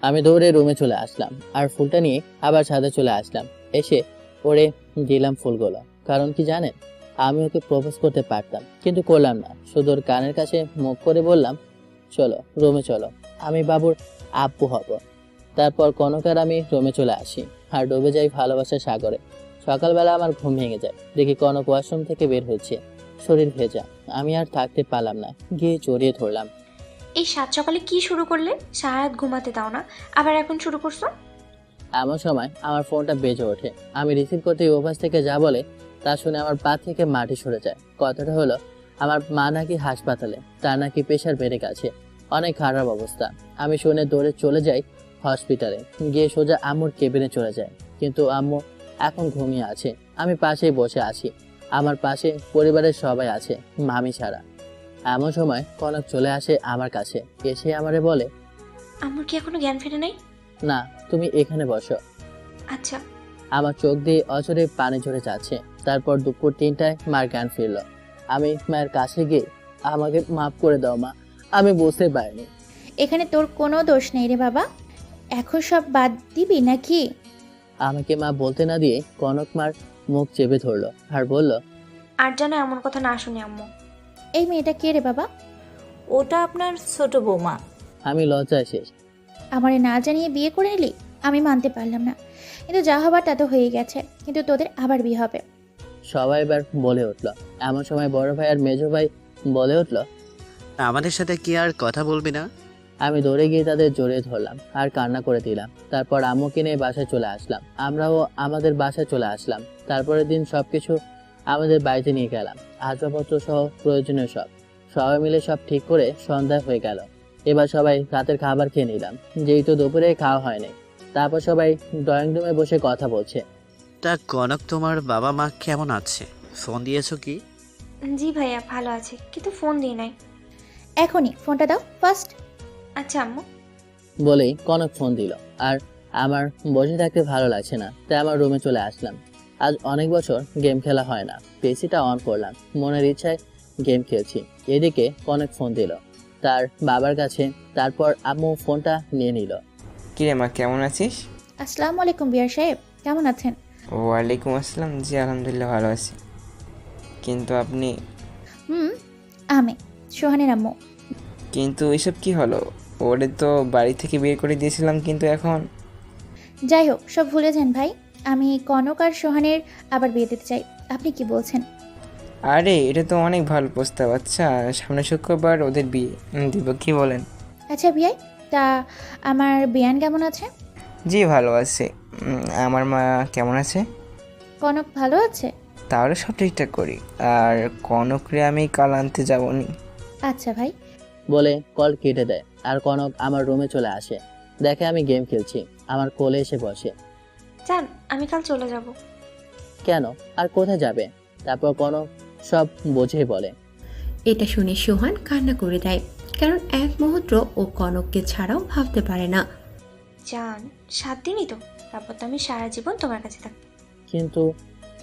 আমি দৌড়ে রুমে চলে আসলাম, আর ফুলটা নিয়ে আবার ছাদে চলে আসলাম। এসে ওরে দিলাম ফুলগুলো। কারণ কি জানেন? আমি ওকে প্রপোজ করতে পারতাম, কিন্তু করলাম না। শুধু ওর কানের কাছে মুখ করে বললাম, চলো রুমে চলো, আমি বাবুর আব্বু হব। তারপর কনক আর আমি রুমে চলে আসি, আর ডুবে যাই ভালোবাসার সাগরে। সকালবেলা আমার ঘুম ভেঙে যায়। দেখি কনক ওয়াশরুম থেকে বের হচ্ছে, শরীর ভেজা। আমি আর থাকতে পারলাম না, গিয়ে জড়িয়ে ধরলাম। এই সাত সকালে কি শুরু করলে? সারা রাত ঘুমাতে দাও না, আবার এখন শুরু করছো? এমন সময় আমার ফোনটা বেজে ওঠে। আমি রিসিভ করতে ওপাশ থেকে যা বলে তা শুনে আমার পা থেকে মাটি সরে যায়। কথাটা হলো, আমার মা নাকি হাসপাতালে, তার নাকি প্রেশার বেড়ে গেছে, অনেক খারাপ অবস্থা। আমি শুনে দৌড়ে চলে যাই হসপিটালে। গিয়ে সোজা আম্মুর কেবিনে চলে যায়, কিন্তু আম্মু এখন ঘুমিয়ে আছে। আমি পাশেই বসে আছি, আমার পাশে পরিবারের সবাই আছে, মামি ছাড়া। এমন সময় কনক চলে আসে আমার কাছে, এসে আমারে বলে, আমার কি এখনো জ্ঞান ফেরে নাই? না, তুমি এখানে বসো। আচ্ছা। আমার চোখ দিয়ে অচরে পানি ঝরে যাচ্ছে। তারপর দুপুর 3টায় মার জ্ঞান ফিরল। আমি মায়ের কাছে গিয়ে, আমাকে মাফ করে দাও মা, আমি বুঝতে পারিনি। এখানে তোর কোনো দোষ নেই রে বাবা, এখন সব বাদ দিবি নাকি? আমাকে মা বলতে না দিয়ে কনক মার মুখ চেপে ধরলো আর বলল, আর যেন এমন কথা না শুনি আম্মু। এই মেয়েটা কে রে বাবা? ওটা আপনার ছোট বৌমা। আমি লজ্জায় শেষ। আমারে না জানিয়ে বিয়ে করে নিলি? আমি মানতে পারলাম না, কিন্তু যা হবার তা তো হয়ে গেছে। কিন্তু তোদের আবার বিয়ে হবে। সবাই এবার বলে উঠল। এমন সময় বড় ভাই আর মেজো ভাই বলে উঠল, আমাদের সাথে কি আর কথা বলবি না? আমি দৌড়ে গিয়ে তাদের জড়িয়ে ধরলাম আর কান্না করে দিলাম। তারপর আম্মুকে নিয়ে বাসায় চলে আসলাম। আমরাও আমাদের বাসায় চলে আসলাম। তারপরের দিন সবকিছু আমাদের বাড়িতে নিয়ে গেলাম, আসবাবপত্র সহ প্রয়োজনীয় সব। সবাই মিলে সব ঠিক করে সন্ধ্যা হয়ে গেল। এবার সবাই রাতের খাবার খেয়ে নিলাম, যেহেতু দুপুরে খাওয়া হয়নি। তারপর সবাই ড্রয়িং রুমে বসে কথা বলছে। তা কনক, তোমার বাবা মা কেমন আছে? ফোন দিয়েছো কি? জি ভাইয়া ভালো আছে, কিন্তু ফোন দিয়ে নাই। এখনই ফোনটা দাও ফার্স্ট। আচ্ছা আম্মু। বলেই কনক ফোন দিল। আর আমার বসে থাকতে ভালো লাগছে না, তাই আমার রুমে চলে আসলাম। আজ অনেক বছর গেম খেলা হয় না, পিসিটা অন করলাম, মনের ইচ্ছায় গেম খেলছি। এদিকে কনক ফোন দিল তার বাবার কাছে। তারপর আম্মু ফোনটা নিয়ে নিল। কিরে মা, কেমন আছিস? আসসালামু আলাইকুম বিয়ার সাহেব, কেমন আছেন? ওয়ালাইকুম আসসালাম। জি আলহামদুলিল্লাহ ভালো আছি। কিন্তু আপনি? আমি সোহানের আম্মু। কিন্তু এসব কি হলো? ওরে তো বাড়ি থেকে বের করে দিয়েছিলাম, কিন্তু এখন? যাই হোক, সব ভুলে যান ভাই। আমি কনক আর সোহানের আবার বিয়ে দিতে চাই। আপনি কি বলছেন? আরে এটা তো অনেক ভালো প্রস্তাব। আচ্ছা, সামনে শুক্রবার ওদের বিয়ে দিব, কি বলেন? আচ্ছা বিয়াই, তা আমার বিয়ান কেমন আছে? জি ভালো আছে। আমার মা কেমন আছে? কনক ভালো আছে? তাহলে সব ঠিকঠাক করি। আর কনকরে আমি কাল আনতে যাবনি। আচ্ছা ভাই। বলে কল কেটে দেয়। আর কনক আমার রুমে চলে আসে, দেখে আমি গেম খেলছি, আমার কোলে এসে বসে। জান, আমি কাল চলে যাব। কেন আর কোথায় যাবে? তারপর কনক সব বুঝে বলে। এটা শুনে সোহান কান্না করে দেয়, কারণ এক মুহূর্ত ও কনককে ছাড়াও ভাবতে পারে না। জান, 7 দিনই তো, তারপর তো আমি সারা জীবন তোমার কাছে থাকবো। কিন্তু?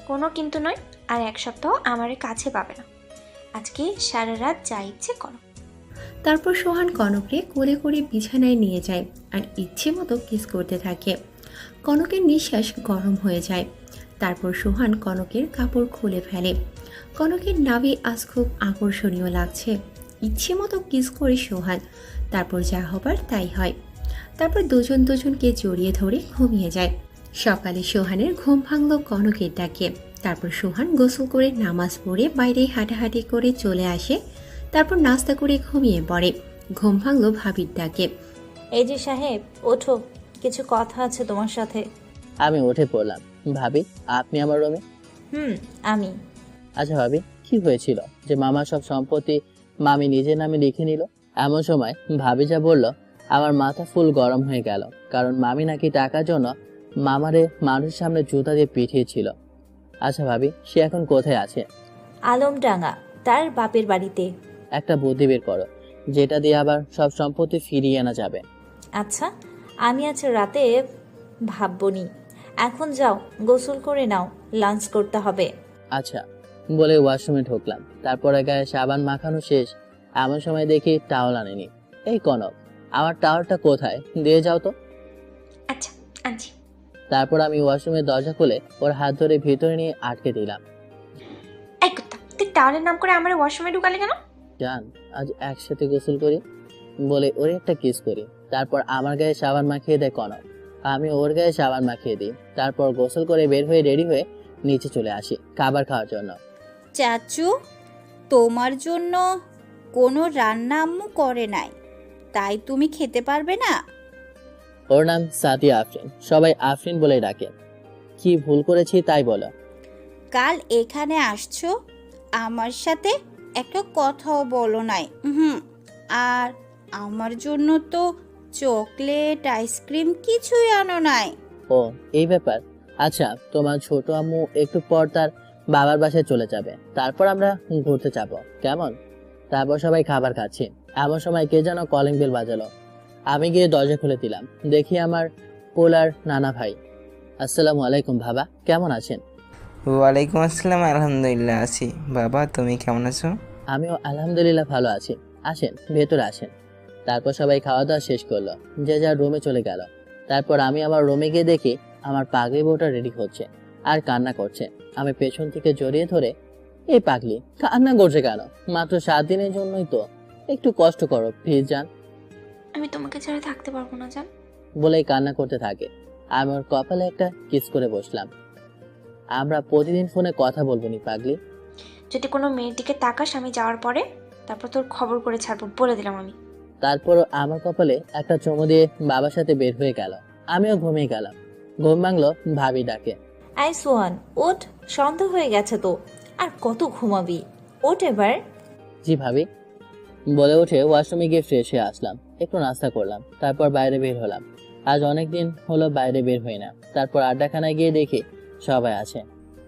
কোনো কিন্তু নয়। আর 1 সপ্তাহ আমার কাছে পাবে না। আজকে সারা রাত যা ইচ্ছে করো। তারপর সোহান কনককে কোলে করে বিছানায় নিয়ে যায় আর ইচ্ছে মতো কিস করতে থাকে। কনকের নিঃশ্বাস গরম হয়ে যায়। তারপর সোহান কনকের কাপড় খুলে ফেলে। কনকের নাভি আজ খুব আকর্ষণীয় লাগছে। ইচ্ছে মতো কিস করে সোহান। তারপর যা হবার তাই হয়। তারপর দুজন দুজনকে জড়িয়ে ধরে ঘুমিয়ে যায়। সকালে সোহানের ঘুম ভাঙল কনকের ডাকে। তারপর সোহান গোসল করে নামাজ পড়ে বাইরে হাঁটাহাঁটি করে চলে আসে। তারপর নাস্তা করে ঘুমিয়ে পড়ে। ঘুম ভাঙল ভাবির ডাকে। এই যে সাহেব, ওঠো, কিছু কথা আছে তোমার সাথে। আমি উঠে পড়লাম। ভাবি, আপনি আমার রুমে? আমি। আচ্ছা ভাবি, কি হয়েছিল যে মামার সব সম্পত্তি মামি নিজের নামে লিখে নিল? এমন সময় ভাবি যা বলল, আমার মাথা ফুল গরম হয়ে গেল। কারণ মামি নাকি টাকার জন্য মামারে মানুষের সামনে জুতা দিয়ে পিটিয়েছিল। আচ্ছা ভাবি, সে এখন কোথায় আছে? আলমডাঙ্গা, তার বাপের বাড়িতে। একটা বুদ্ধি বের করো, যেটা দিয়ে আবার সব সম্পত্তি ফিরিয়ে আনা যাবে। আচ্ছা, আমি আজ রাতে ভাববনি। এখন যাও, গোসল করে নাও, লাঞ্চ করতে হবে। আচ্ছা বলে ওয়াশরুমে ঢুকলাম। তারপরে গায়ে সাবান মাখানো শেষ, এমন সময় দেখি টাওয়াল আনেনি। এই কনক, আমার টাওয়ালটা কোথায়? দিয়ে যাও তো। আচ্ছা, আনছি। তারপর আমি ওয়াশরুমের দরজা খুলে ওর হাত ধরে ভিতরে নিয়ে আটকে দিলাম। এই কুত্তা, তুই টাওয়ালের নাম করে আমার ওয়াশরুমে ঢুকালে কেন? জান, আজ একসাথে গোসল করি বলে ওর একটা কিস করি। তারপর আমার গায়ে সাবান মাখিয়ে দেয় কনক, আমি ওর গায়ে সাবান মাখিয়ে দিই। তারপর গোসল করে বের হয়ে রেডি হয়ে নিচে চলে আসি খাবার খাওয়ার জন্য। চাচু, তোমার জন্য কোনো রান্না আম্মু করে নাই, তাই তুমি খেতে পারবে না? ওর নাম সাদিয়া আফরিন, সবাই আফরিন বলে ডাকে। কি ভুল করেছি তাই বলো। কাল এখানে আসছো, আমার সাথে একটা কথাও বলো নাই। আর আমার জন্য তো চকলেট, আইসক্রিম কিছুই আনো নাই। ও, এই ব্যাপার। আচ্ছা, তোমার ছোট আম্মু একটু পর তার বাবার বাসায় চলে যাবে, তারপর আমরা ঘুরতে যাব, কেমন? তারপর সবাই খাবার খাচ্ছি। এমন সময় কে যেন কলিং বেল বাজালো। আমি গিয়ে দরজা খুলে দিলাম। দেখি আমার পোলার নানা ভাই। আসসালামু আলাইকুম বাবা, কেমন আছেন? ওয়ালাইকুম আসসালাম, আলহামদুলিল্লাহ আছি। বাবা, তুমি কেমন আছো? আমিও আলহামদুলিল্লাহ ভালো আছি। আসেন, ভেতরে আসেন। তারপর সবাই খাওয়া দাওয়া শেষ করলো, যে যার রুমে চলে গেল। তারপর আমি আমার রুমে গিয়ে দেখি আমার পাগলি বউটা রেডি হচ্ছে আর কান্না করছে। আমি পেছন থেকে জড়িয়ে ধরে, এই পাগলি কান্না করছে কেন? মাত্র 7 দিনের জন্যই তো, একটু কষ্ট করো প্লিজ জান। আমি তোমাকে ছাড়া থাকতে পারবো না জান। বলেই কান্না করতে থাকে। আমি ওর কপালে একটা কিস করে বসলাম। আমরা প্রতিদিন ফোনে কথা বলবো নি পাগলি। যদি কোনো মেয়ের দিকে তাকাস আমি যাওয়ার পরে, তারপর তোর খবর করে ছাড়বো, বলে দিলাম আমি। তারপর আমার কপালে একটা চুমু দিয়ে বাবার সাথে বের হয়ে গেল। আমিও ঘুমিয়ে গেলাম। ঘুম ভাঙলো ভাবি ডাকে। আই সোহান, ওঠ, সন্ধ্যা হয়ে গেছে তো, আর কত ঘুমাবি? ওঠ এবার। জি ভাবি বলে উঠে ওয়াশরুমে গিয়ে ফ্রেশ হয়ে আসলাম, একটু নাস্তা করলাম। তারপর বাইরে বের হলাম। আজ অনেকদিন হলো বাইরে বের হই না। তারপর আড্ডাখানায় গিয়ে দেখি সবাই আছে।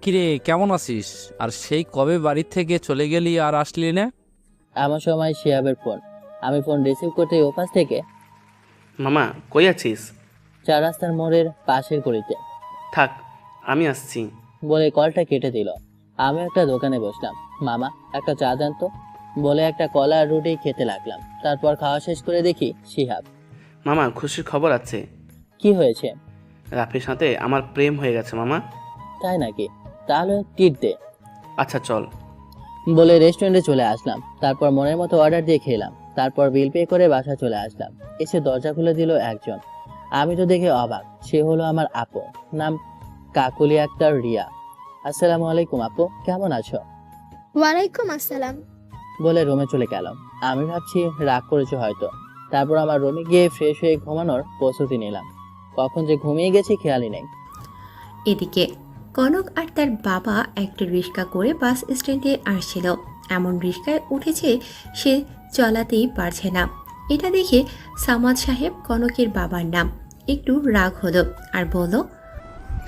কিরে, কেমন আছিস? আর সেই কবে বাড়ির থেকে চলে গেলি আর আসলি না? এমন সময় শিহাবের ফোন। আমি ফোন রিসিভ করতে ওপাশ থেকে, মামা কই আছিস? 4 রাস্তার মোড়ের পাশের গলিতে। থাক, আমি আসছি বলে কলটা কেটে দিল। আমি একটা দোকানে বসলাম। মামা একটা চা দেন তো বলে একটা কলা আর রুটি খেতে লাগলাম। তারপর খাওয়া শেষ করে দেখি শিহাব। মামা, খুশির খবর আছে। কি হয়েছে? রাফির সাথে আমার প্রেম হয়ে গেছে মামা। তাই নাকি? তাহলে ট্রিট দে। আচ্ছা চল। বলে রেস্টুরেন্টে চলে আসলাম। তারপর মনের মতো অর্ডার দিয়ে খেলাম। তারপর বিল পে করে বাসা চলে আসলাম। এসে দরজা খুলে দিল একজন। আমি তো দেখে অবাক। সে হলো আমার আপু, নাম কাকুলি আক্তার রিয়া। আসসালামু আলাইকুম আপু, কেমন আছো? ওয়ালাইকুম আসসালাম। বলে রুমে চলে গেলাম। আমি ভাবছি রাগ করেছো হয়তো। তারপর আমার রুমে গিয়ে ফ্রেশ হয়ে ঘুমানোর প্রস্তুতি নিলাম। কখন যে ঘুমিয়ে গেছি খেয়ালই নেই। এদিকে কনক আর তার বাবা একটা রিক্সা করে বাস স্ট্যান্ডে আসছিল। এমন রিক্সায় উঠেছে সে চলাতেই পারছে না। এটা দেখে সামাদ সাহেব, কনকের বাবার নাম, একটু রাগ হলো আর বলল,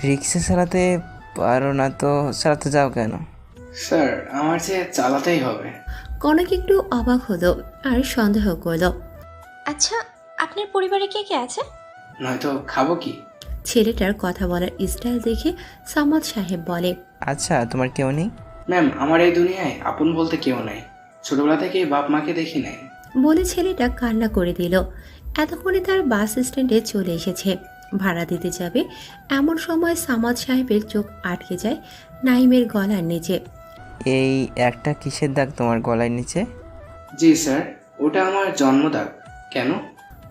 রিক্সা চালাতে পারো না তো চালাতে যাও কেন? স্যার, আমার যে চালাতেই হবে। কনক একটু অবাক হলো আর সন্দেহ করলো। আচ্ছা, আপনার পরিবারে কে কে আছে? নয়তো খাবো কি? ছেলেটার কথা বলার স্টাইল দেখে সামাদ সাহেব বলে, আচ্ছা, তোমার কেউ নেই? ম্যাম, আমার এই দুনিয়ায় আপন বলতে কেউ নাই। ছোটবেলা থেকে বাপ মাকে দেখি নাই। বলে ছেলেটা কান্না করে দিল। এতক্ষণে তার বাস স্ট্যান্ডে চলে এসেছে। ভাড়া দিতে যাবে এমন সময় সামাদ সাহেবের চোখ আটকে যায় নাইমের গলার নিচে। এই একটা কিসের দাগ তোমার গলার নিচে? জি স্যার, ওটা আমার জন্মদাগ। কেন?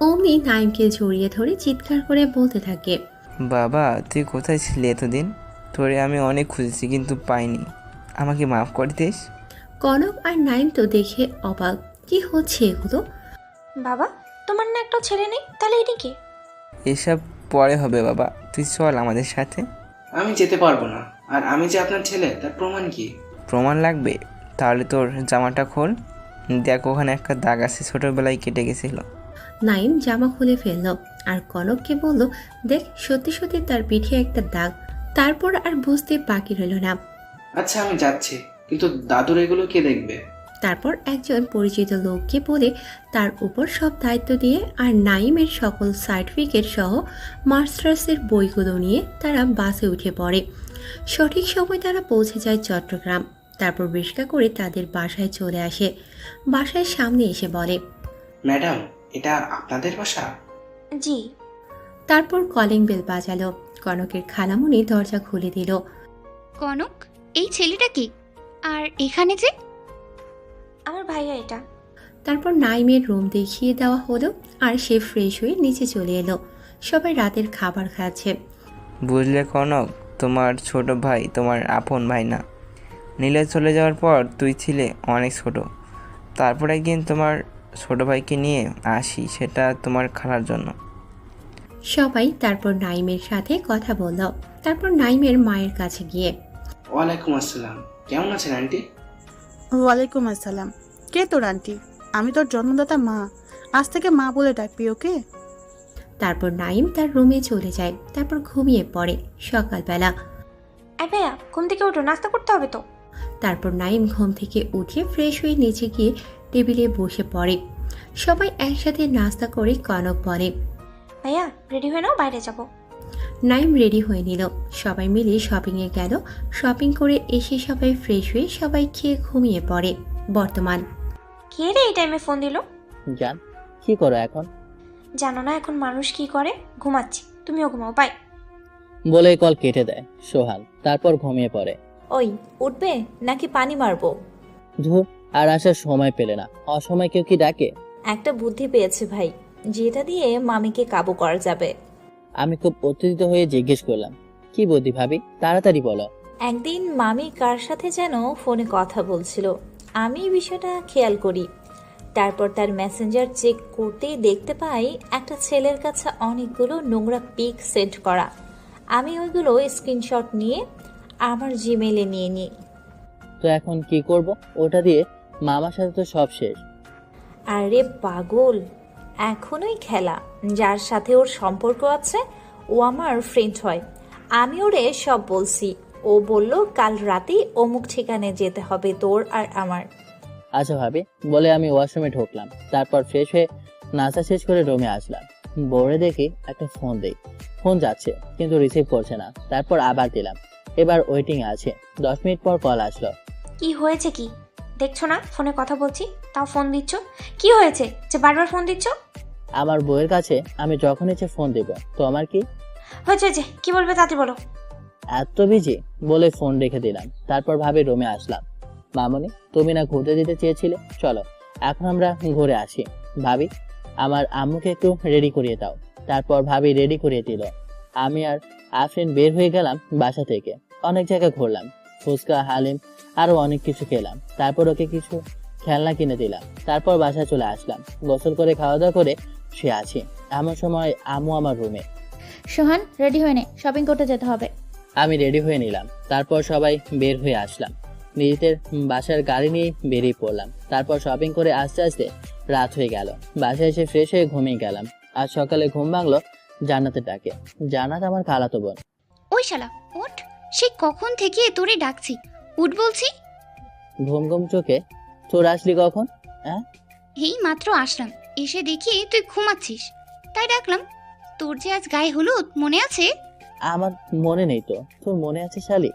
অমনি নাইমকে জড়িয়ে ধরে চিৎকার করে বলতে থাকে, বাবা তুই কোথায় ছিলি এতদিন? তোরে আমি অনেক খুঁজেছি কিন্তু পাইনি, আমাকে মাফ করে দিস। কনক আর নাইম তো দেখে অবাক, কি হচ্ছে এগুলো? বাবা, তোমার না একটা ছেলে নেই, তাহলে এটি কে? এসব পরে হবে বাবা, তুই চল আমাদের সাথে। আমি যেতে পারবো না। আর আমি যে আপনার ছেলে তার প্রমাণ কি? প্রমাণ লাগবে? তাহলে তোর জামাটা খোল, দেখ ওখানে একটা দাগ আছে, ছোটবেলায় কেটে গেছিল। নাইম জামা খুলে ফেলল আর কনককে বলল, দেখ সত্যি সত্যি তার পিঠে একটা দাগ। তারপর আর বুঝতে বাকি রইল না। আচ্ছা আমি যাচ্ছি, কিন্তু দাদুর এগুলো কে দেখবে? তারপর একজন পরিচিত লোককে বলে তার উপর সব দায়িত্ব দিয়ে আর নাইমের সকল সার্টিফিকেট সহ মাস্টার্সের বইগুলো নিয়ে তারা বাসে উঠে পড়ে। সঠিক সময় তারা পৌঁছে যায় চট্টগ্রাম। তারপর রিক্সা করে তাদের বাসায় চলে আসে। বাসায় সামনে এসে বলে, ম্যাডাম, এটা আপনাদের বাসা? জি। তারপর কলিং বেল বাজালো। কনকের খালামুনি দরজা খুলে দিল। কনক, এই ছেলেটা কি? আর এখানে যে? আমার ভাইয়া এটা। তারপর নাইমের রুম দেখিয়ে দেওয়া হলো আর সে ফ্রেশ হয়ে নিচে চলে এলো। সবাই রাতের খাবার খাচ্ছে। বুঝলে কনক, তোমার ছোট ভাই তোমার আপন ভাই না। নীলে চলে যাওয়ার পর তুই ছিলে অনেক ছোট। তারপর একদিন তোমার ছোট ভাইকে নিয়ে আসি, সেটা তোমার খালার জন্য। সবাই তারপর নাইমের সাথে কথা বলল। তারপর নাইমের মায়ের কাছে গিয়ে, ওয়ালাইকুম আসসালাম, কেমন আছেন আন্টি? ওয়ালাইকুম আসসালাম। কে তোর আন্টি? আমি তোর জন্মদাতা মা, আজ থেকে মা বলে ডাকবি ওকে। তারপর নাইম তার রুমে চলে যায়। তারপর ঘুমিয়ে পড়ে। সকালবেলা ভাইয়া, ঘুম থেকে উঠো, নাস্তা করতে হবে তো। তারপর নাইম ঘুম থেকে উঠে ফ্রেশ হয়ে নিচে গিয়ে টেবিলে বসে পড়ে। সবাই একসাথে নাস্তা করে কনক বলে, ভাইয়া রেডি হয়ে নাও, বাইরে যাব। নাইম রেডি হয়ে নিল। সবাই মিলে শপিংয়ে গেল। শপিং করে এসে সবাই ফ্রেশ হয়ে সবাই খেয়ে ঘুমিয়ে পড়ে। বর্তমান কে রে এই টাইমে ফোন দিল? জান, কি করো এখন? জানো না এখন মানুষ কি করে? ঘুমাচ্ছি, তুমিও ঘুমাও, বাই। বলে কল কেটে দেয় সোহান। তারপর ঘুমিয়ে পড়ে। ওই উঠবে নাকি পানি মারবো? ধুর, আর আসার সময় পেলে না। অসময় কেউ কি ডাকে? একটা বুদ্ধি পেয়েছে ভাই, যেটা দিয়ে মামিকে কাবু করা যাবে। আমি খুব উত্তেজিত হয়ে জিজ্ঞেস করলাম, কি বুদ্ধি ভাবি, তাড়াতাড়ি বলো। একদিন মামি কার সাথে যেন ফোনে কথা বলছিল, আমি বিষয়টা খেয়াল করি। তারপর তার মেসেঞ্জার চেক করতেই দেখতে পাই একটা ছেলের কাছে অনেকগুলো নোংরা পিক সেন্ড করা। আমি ওইগুলো স্ক্রিনশট নিয়ে আমার জিমেইলে নিয়ে নিই। তো এখন কি করব? ওটা দিয়ে মামার সাথে তো সব শেষ। আরে পাগল, এখনোই খেলা। যার সাথে ওর সম্পর্ক আছে ও আমার ফ্রেন্ড হয়। আমি ওরে সব বলছি। ও বলল কাল রাতেই অমুক ঠিকানায় যেতে হবে তোর আর আমার। আচ্ছা ভাবি, বলে আমি ওয়াশরুমে ঢুকলাম। তারপর ফ্রেশ হয়ে নাস্তা শেষ করে রুমে আসলাম। বোর্ডে দেখি একটা ফোন দেই। ফোন যাচ্ছে কিন্তু রিসিভ করছে না। তারপর আবার দিলাম। এবার ওয়েটিং আছে। 10 মিনিট পর কল আসলো। কি হয়েছে? কি দেখছো না ফোনে কথা বলছি, তাও ফোন দিচ্ছ? কি হয়েছে যে বারবার ফোন দিচ্ছ? আমার বউয়ের কাছে আমি যখন ইচ্ছে ফোন দেব, তো আমার কি হয়েছে? যে কি বলবে তাতে বলো। এত বিজি? বলে ফোন রেখে দিলাম। তারপর ভাবি রুমে আসলাম। মামনি, তুমি না ঘুরতে দিতে চেয়েছিলে, চলো এখন আমরা ঘুরে আসি। ভাবি, আমার আম্মুকে একটু রেডি করিয়ে দাও। তারপর ভাবি রেডি করিয়ে দিল। আমি আর আফরিন বের হয়ে গেলাম বাসা থেকে। অনেক জায়গায় ঘুরলাম, ফুচকা, হালিম, আরো অনেক কিছু খেলাম। তারপর ওকে কিছু খেলনা কিনে দিলাম। তারপর বাসায় চলে আসলাম। গোসল করে খাওয়া দাওয়া করে শুয়ে আছি। এমন সময় আম্মু আমার রুমে। সোহান, রেডি হয়ে নে, শপিং করতে যেতে হবে। আমি রেডি হয়ে নিলাম। তারপর সবাই বের হয়ে আসলাম। নিজেদের বাসার গাড়ি নিয়ে বেরিয়ে পড়লাম। তারপর শপিং করে আস্তে আস্তে রাত হয়ে গেল। বাসায় এসে ফ্রেশ হয়ে ঘুমিয়ে গেলাম। আজ সকালে ঘুম ভাঙলো জান্নাতের ডাকে। জান্নাত আমার খালাতো বোন। ওই শালা ওঠ, সেই কখন থেকে তোরে ডাকছি, উঠ বলছি। ঘুম ঘুম চোখে, তোর আসলি কখন? হ্যাঁ, এই মাত্র আসলাম, এসে দেখি তুই ঘুমাচ্ছিস, তাই ডাকলাম। তোর যে আজ গায়ে হলুদ, মনে আছে? আমার মনে নেই তো। তোর মনে আছে শালি?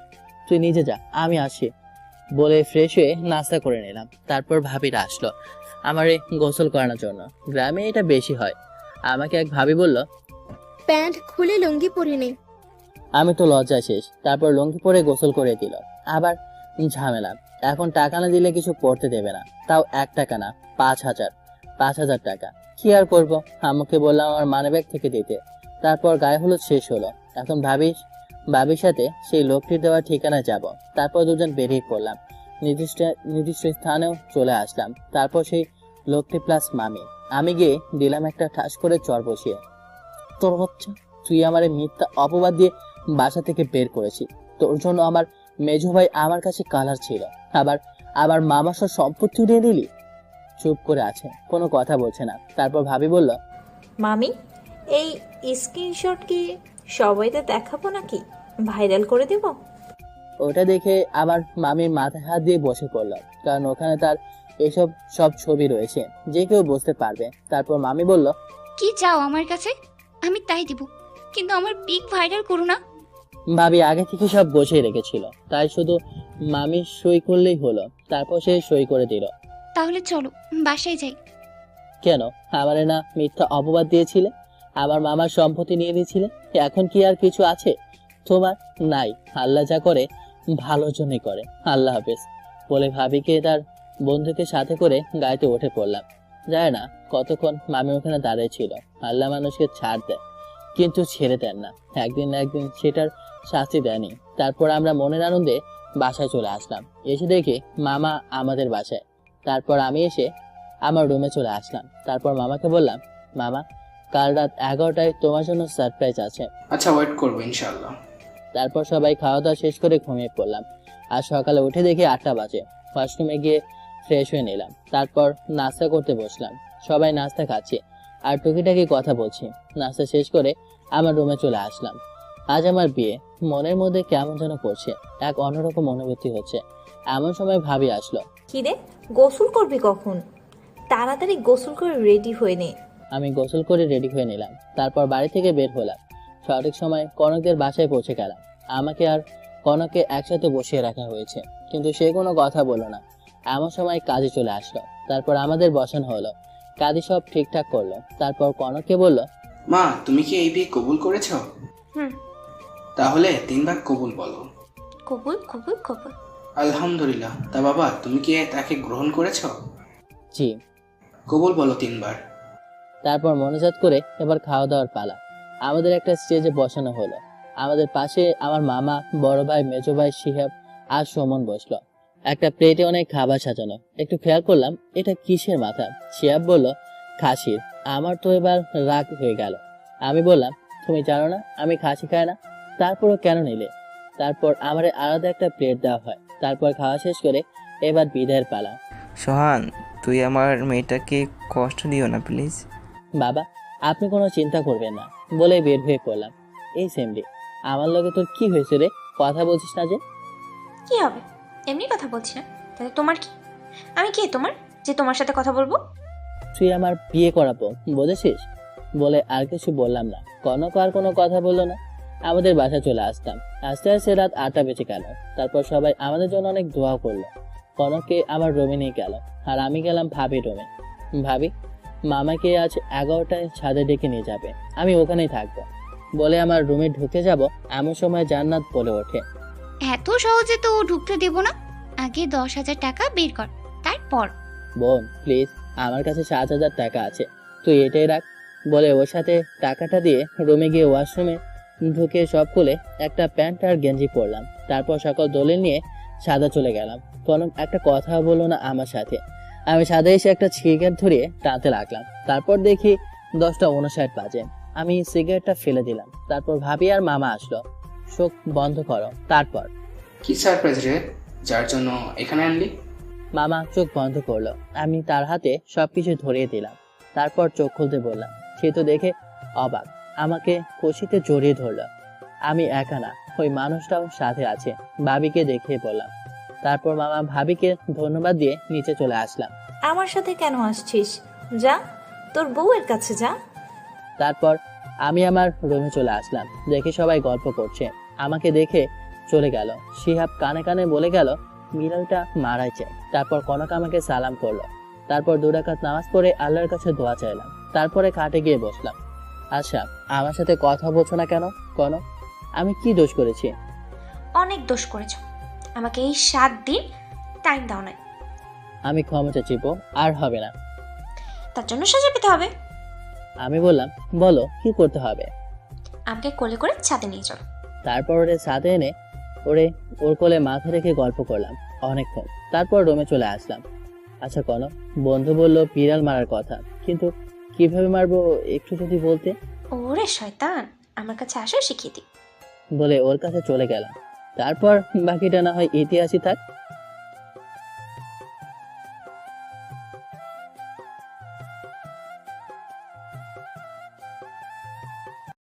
তুই নিজে যা, আমি আসি। বলে ফ্রেশ হয়ে নাস্তা করে নিলাম। তারপর ভাবিরা আসলো আমারে গোসল করানোর জন্য। গ্রামে এটা বেশি হয়। আমাকে এক ভাবি বলল, প্যান্ট খুলে লুঙ্গি পরে নে। আমি তো লজ্জা শেষ। তারপর লুঙ্গি পরে গোসল করে দিল। আবার ঝামেলা, এখন টাকা না দিলে কিছু পড়তে দেবে না। তাও 1 টাকা না, 5000। 5,000 টাকা। কি আর করবো, আমাকে বললাম আমার মানিব্যাগ থেকে দিতে। তারপর গায়ে হলুদ শেষ হলো। এখন ভাবির সাথে সেই লোকটির দেওয়া ঠিকানায় যাব। তারপর দুজন বেরিয়ে পড়লাম। নির্দিষ্ট স্থানেও চলে আসলাম। তারপর সেই লোকটি প্লাস মামি। আমি গিয়ে দিলাম একটা ঠাস করে চর বসিয়ে। তোর বাচ্চা, তুই আমারে মিথ্যা অপবাদ দিয়ে বাসা থেকে বের করেছি। তোর জন্য আমার মেজো ভাই আমার কাছে কালার ছিল, আবার মামা সব সম্পত্তি উঠিয়ে দিলি। চুপ করে আছে, কোনো কথা বলছে না। তারপর ভাবি বলল, মামি, এই স্ক্রিনশট কি সবাইতে দেখাবো নাকি ভাইরাল করে দেব? ওটা দেখে আবার মামির মাথায় হাত দিয়ে বসে পড়ল, কারণ ওখানে তার এসব সব ছবি রয়েছে, যে কেউ বুঝতে পারবে। তারপর মামি বলল, কি চাও আমার কাছে? আমি তাই দিব, কিন্তু আমার পিক ভাইরাল করো না। ভাবি আগে থেকে সব বসিয়ে রেখেছিল, তাই শুধু মামি সই করলেই হলো। তারপর সে সই করে দিল। তাহলে চলো বাসায় যাই। কেন? আমারে না মিথ্যা অপবাদ দিয়েছিলে, আমার মামার সম্পত্তি নিয়ে দিয়েছিলে। এখন কি আর কিছু আছে তোমার? নাই। আল্লাহ যা করে ভালোর জন্যই করে। আল্লাহ হাফেজ বলে ভাবিকে তার বন্ধুকে সাথে করে গাড়িতে উঠে পড়লাম। যায় না কতক্ষণ মামি ওখানে দাঁড়িয়ে ছিল। আল্লাহ মানুষকে ছাড় দেয়, কিন্তু ছেড়ে দেন না। একদিন না একদিন সেটার শাস্তি দেয়নি। তারপর আমরা মনের আনন্দে বাসায় চলে আসলাম। এসে দেখি মামা আমাদের বাসায়। তারপর আমি এসে আমার রুমে চলে আসলাম। তারপর মামাকে বললাম, মামা, কাল রাত 11টায় তোমার জন্য সারপ্রাইজ আছে। আচ্ছা, ওয়েট করবো ইনশাআল্লাহ। তারপর সবাই খাওয়া দাওয়া শেষ করে ঘুমিয়ে পড়লাম। আর সকালে উঠে দেখি 8টা বাজে। ওয়াশরুমে গিয়ে ফ্রেশ হয়ে নিলাম। তারপর নাস্তা করতে বসলাম। সবাই নাস্তা খাচ্ছে আর টুকিটাকি কথা বলছি। নাস্তা শেষ করে আমার রুমে চলে আসলাম। আজ আমার বিয়ে। মনের মধ্যে কেমন যেন করছে, এক অন্যরকম অনুভূতি হচ্ছে। এমন সময় ভাবি আসলো। কি রে, গোসল করবি কখন? তাড়াতাড়ি গোসল করে রেডি হয়ে নে। আমি গোসল করে রেডি হয়ে নিলাম। তারপর বাড়ি থেকে বের হলাম। সঠিক সময় কনকদের বাসায় পৌঁছে গেলাম। আমাকে আর কনককে একসাথে বসিয়ে রাখা হয়েছে, কিন্তু সে কোনো কথা বলল না। এমন সময় কাজে চলে আসলো। তারপর আমাদের বসানো হলো। কাজে সব ঠিকঠাক করলো। তারপর কনককে বলল, মা, তুমি কি এই বিয়ে কবুল করেছ? হুম। তাহলে 3 বার কবুল বলো। কবুল কবুল কবুল। আলহামদুলিল্লাহ। তা বাবা, তুমি কি তাকে গ্রহণ করেছ? জি। কবুল বলো 3 বার। তারপর মনোজাত করে এবার খাওয়া দাওয়ার পালা। আমাদের একটা স্টেজে বসানো হলো। আমাদের পাশে আমার মামা, বড় ভাই, মেজো ভাই, শিহাব আর সুমন বসলো। একটা প্লেটে অনেক খাবার সাজানো। একটু খেয়াল করলাম এটা কিসের মাথা। শিহাব বলল, খাসির। আমার তো এবার রাগ হয়ে গেল। আমি বললাম, তুমি জানো না আমি খাসি খাই না, তারপরও কেন নিলে? তারপর আমার আলাদা একটা প্লেট দেওয়া হয়। তারপর খাওয়া শেষ করে এবার বিদায়ের পালা। সোহান, তুই আমার মেয়েটাকে কষ্ট দিও না প্লিজ। বাবা, আপনি কোনো চিন্তা করবেন না বলে বের হয়ে পড়লাম। এই সেমরি, আমার লগে তোর কি হয়েছে রে? কথা বলছিস না যে? কি হবে, এমনি কথা বলছি না। তাহলে তোমার কি? আমি কে তোমার যে তোমার সাথে কথা বলবো? তুই আমার বিয়ে করাবো বুঝেছিস? বলে আর কিছু বললাম না। কনক আর কোনো কথা বললো না। আমাদের বাসা চলে আসতাম। আস্তে আস্তে রাত 8টা বেজে গেল। তারপর সবাই আমাদের জন্য অনেক দোয়া করলো। কনককে আমার রুমে নিয়ে গেল আর আমি গেলাম ভাবির রুমে। ভাবি, মামাকে আজ 11টায় ছাদে ডেকে নিয়ে যাবে, আমি ওখানেই থাকবো বলে আমার রুমে ঢুকে যাব। এমন সময় জান্নাত বলে ওঠে, এত সহজে তো ঢুকতে দেব না, আগে 10,000 টাকা বের কর, তারপর। বোন প্লিজ, আমার কাছে 7,000 টাকা আছে, তুই এটাই রাখ বলে ওর সাথে টাকাটা দিয়ে রুমে গিয়ে ওয়াশরুমে ঢুকে সব খুলে একটা প্যান্ট আর গেঞ্জি পরলাম। তারপর সকল দলিল নিয়ে সাদা চলে গেলাম। কোনো একটা কথা বললো না আমার সাথে। আমি সাদা এসে একটা সিগারেট ধরিয়ে টানতে লাগলাম। তারপর দেখি 10:59 বাজে। আমি সিগারেটটা ফেলে দিলাম। তারপর ভাবি আর মামা আসলো। চোখ বন্ধ করো। তারপর, কি সারপ্রাইজ রে, যার জন্য এখানে আনলি? মামা চোখ বন্ধ করলো। আমি তার হাতে সবকিছু ধরিয়ে দিলাম। তারপর চোখ খুলতে বললাম। সে তো দেখে অবাক, আমাকে খুশিতে জড়িয়ে ধরলো। আমি একা না, ওই মানুষটাও সাথে আছে। ভাবিকে দেখিয়ে বললাম। তারপর মামা ভাবিকে ধন্যবাদ দিয়ে নিচে চলে আসলাম। আমার সাথে কেন আসছিস? যা, তোর বউয়ের কাছে যা। তারপর আমি আমার রুমে চলে আসলাম। দেখে সবাই গল্প করছে। আমাকে দেখে চলে গেল। শিহাব কানে কানে বলে গেল, বিড়ালটা মারাই চাই। তারপর কনক আমাকে সালাম করলো। তারপর 2 রাকাত নামাজ পড়ে আল্লাহর কাছে দোয়া চাইলাম। তারপরে খাটে গিয়ে বসলাম। আচ্ছা, আমার সাথে কথা বলছো না কেন? কনক, আমি কি দোষ করেছি? অনেক দোষ করেছো, আমাকে এই 7 দিন টাইম দাও না। আমি ক্ষমা চাইব, আর হবে না। তার জন্য সাজা পেতে হবে। আমি বললাম, বলো কি করতে হবে। আমাকে কোলে করে ছাদে নিয়ে চলো। তারপর ওরে ছাদে এনে ওর কোলে মাথা রেখে গল্প করলাম অনেকক্ষণ। তারপর রুমে চলে আসলাম। আচ্ছা কনক, বন্ধু বললো বিড়াল মারার কথা, কিন্তু কিভাবে মারবো একটু যদি বলতে। ওরে শয়তান, আমার কাছে আসো শিখিয়ে দিই। বলে ওর কাছে চলে গেলাম। তারপর বাকিটা না হয় ইতিহাসই থাক।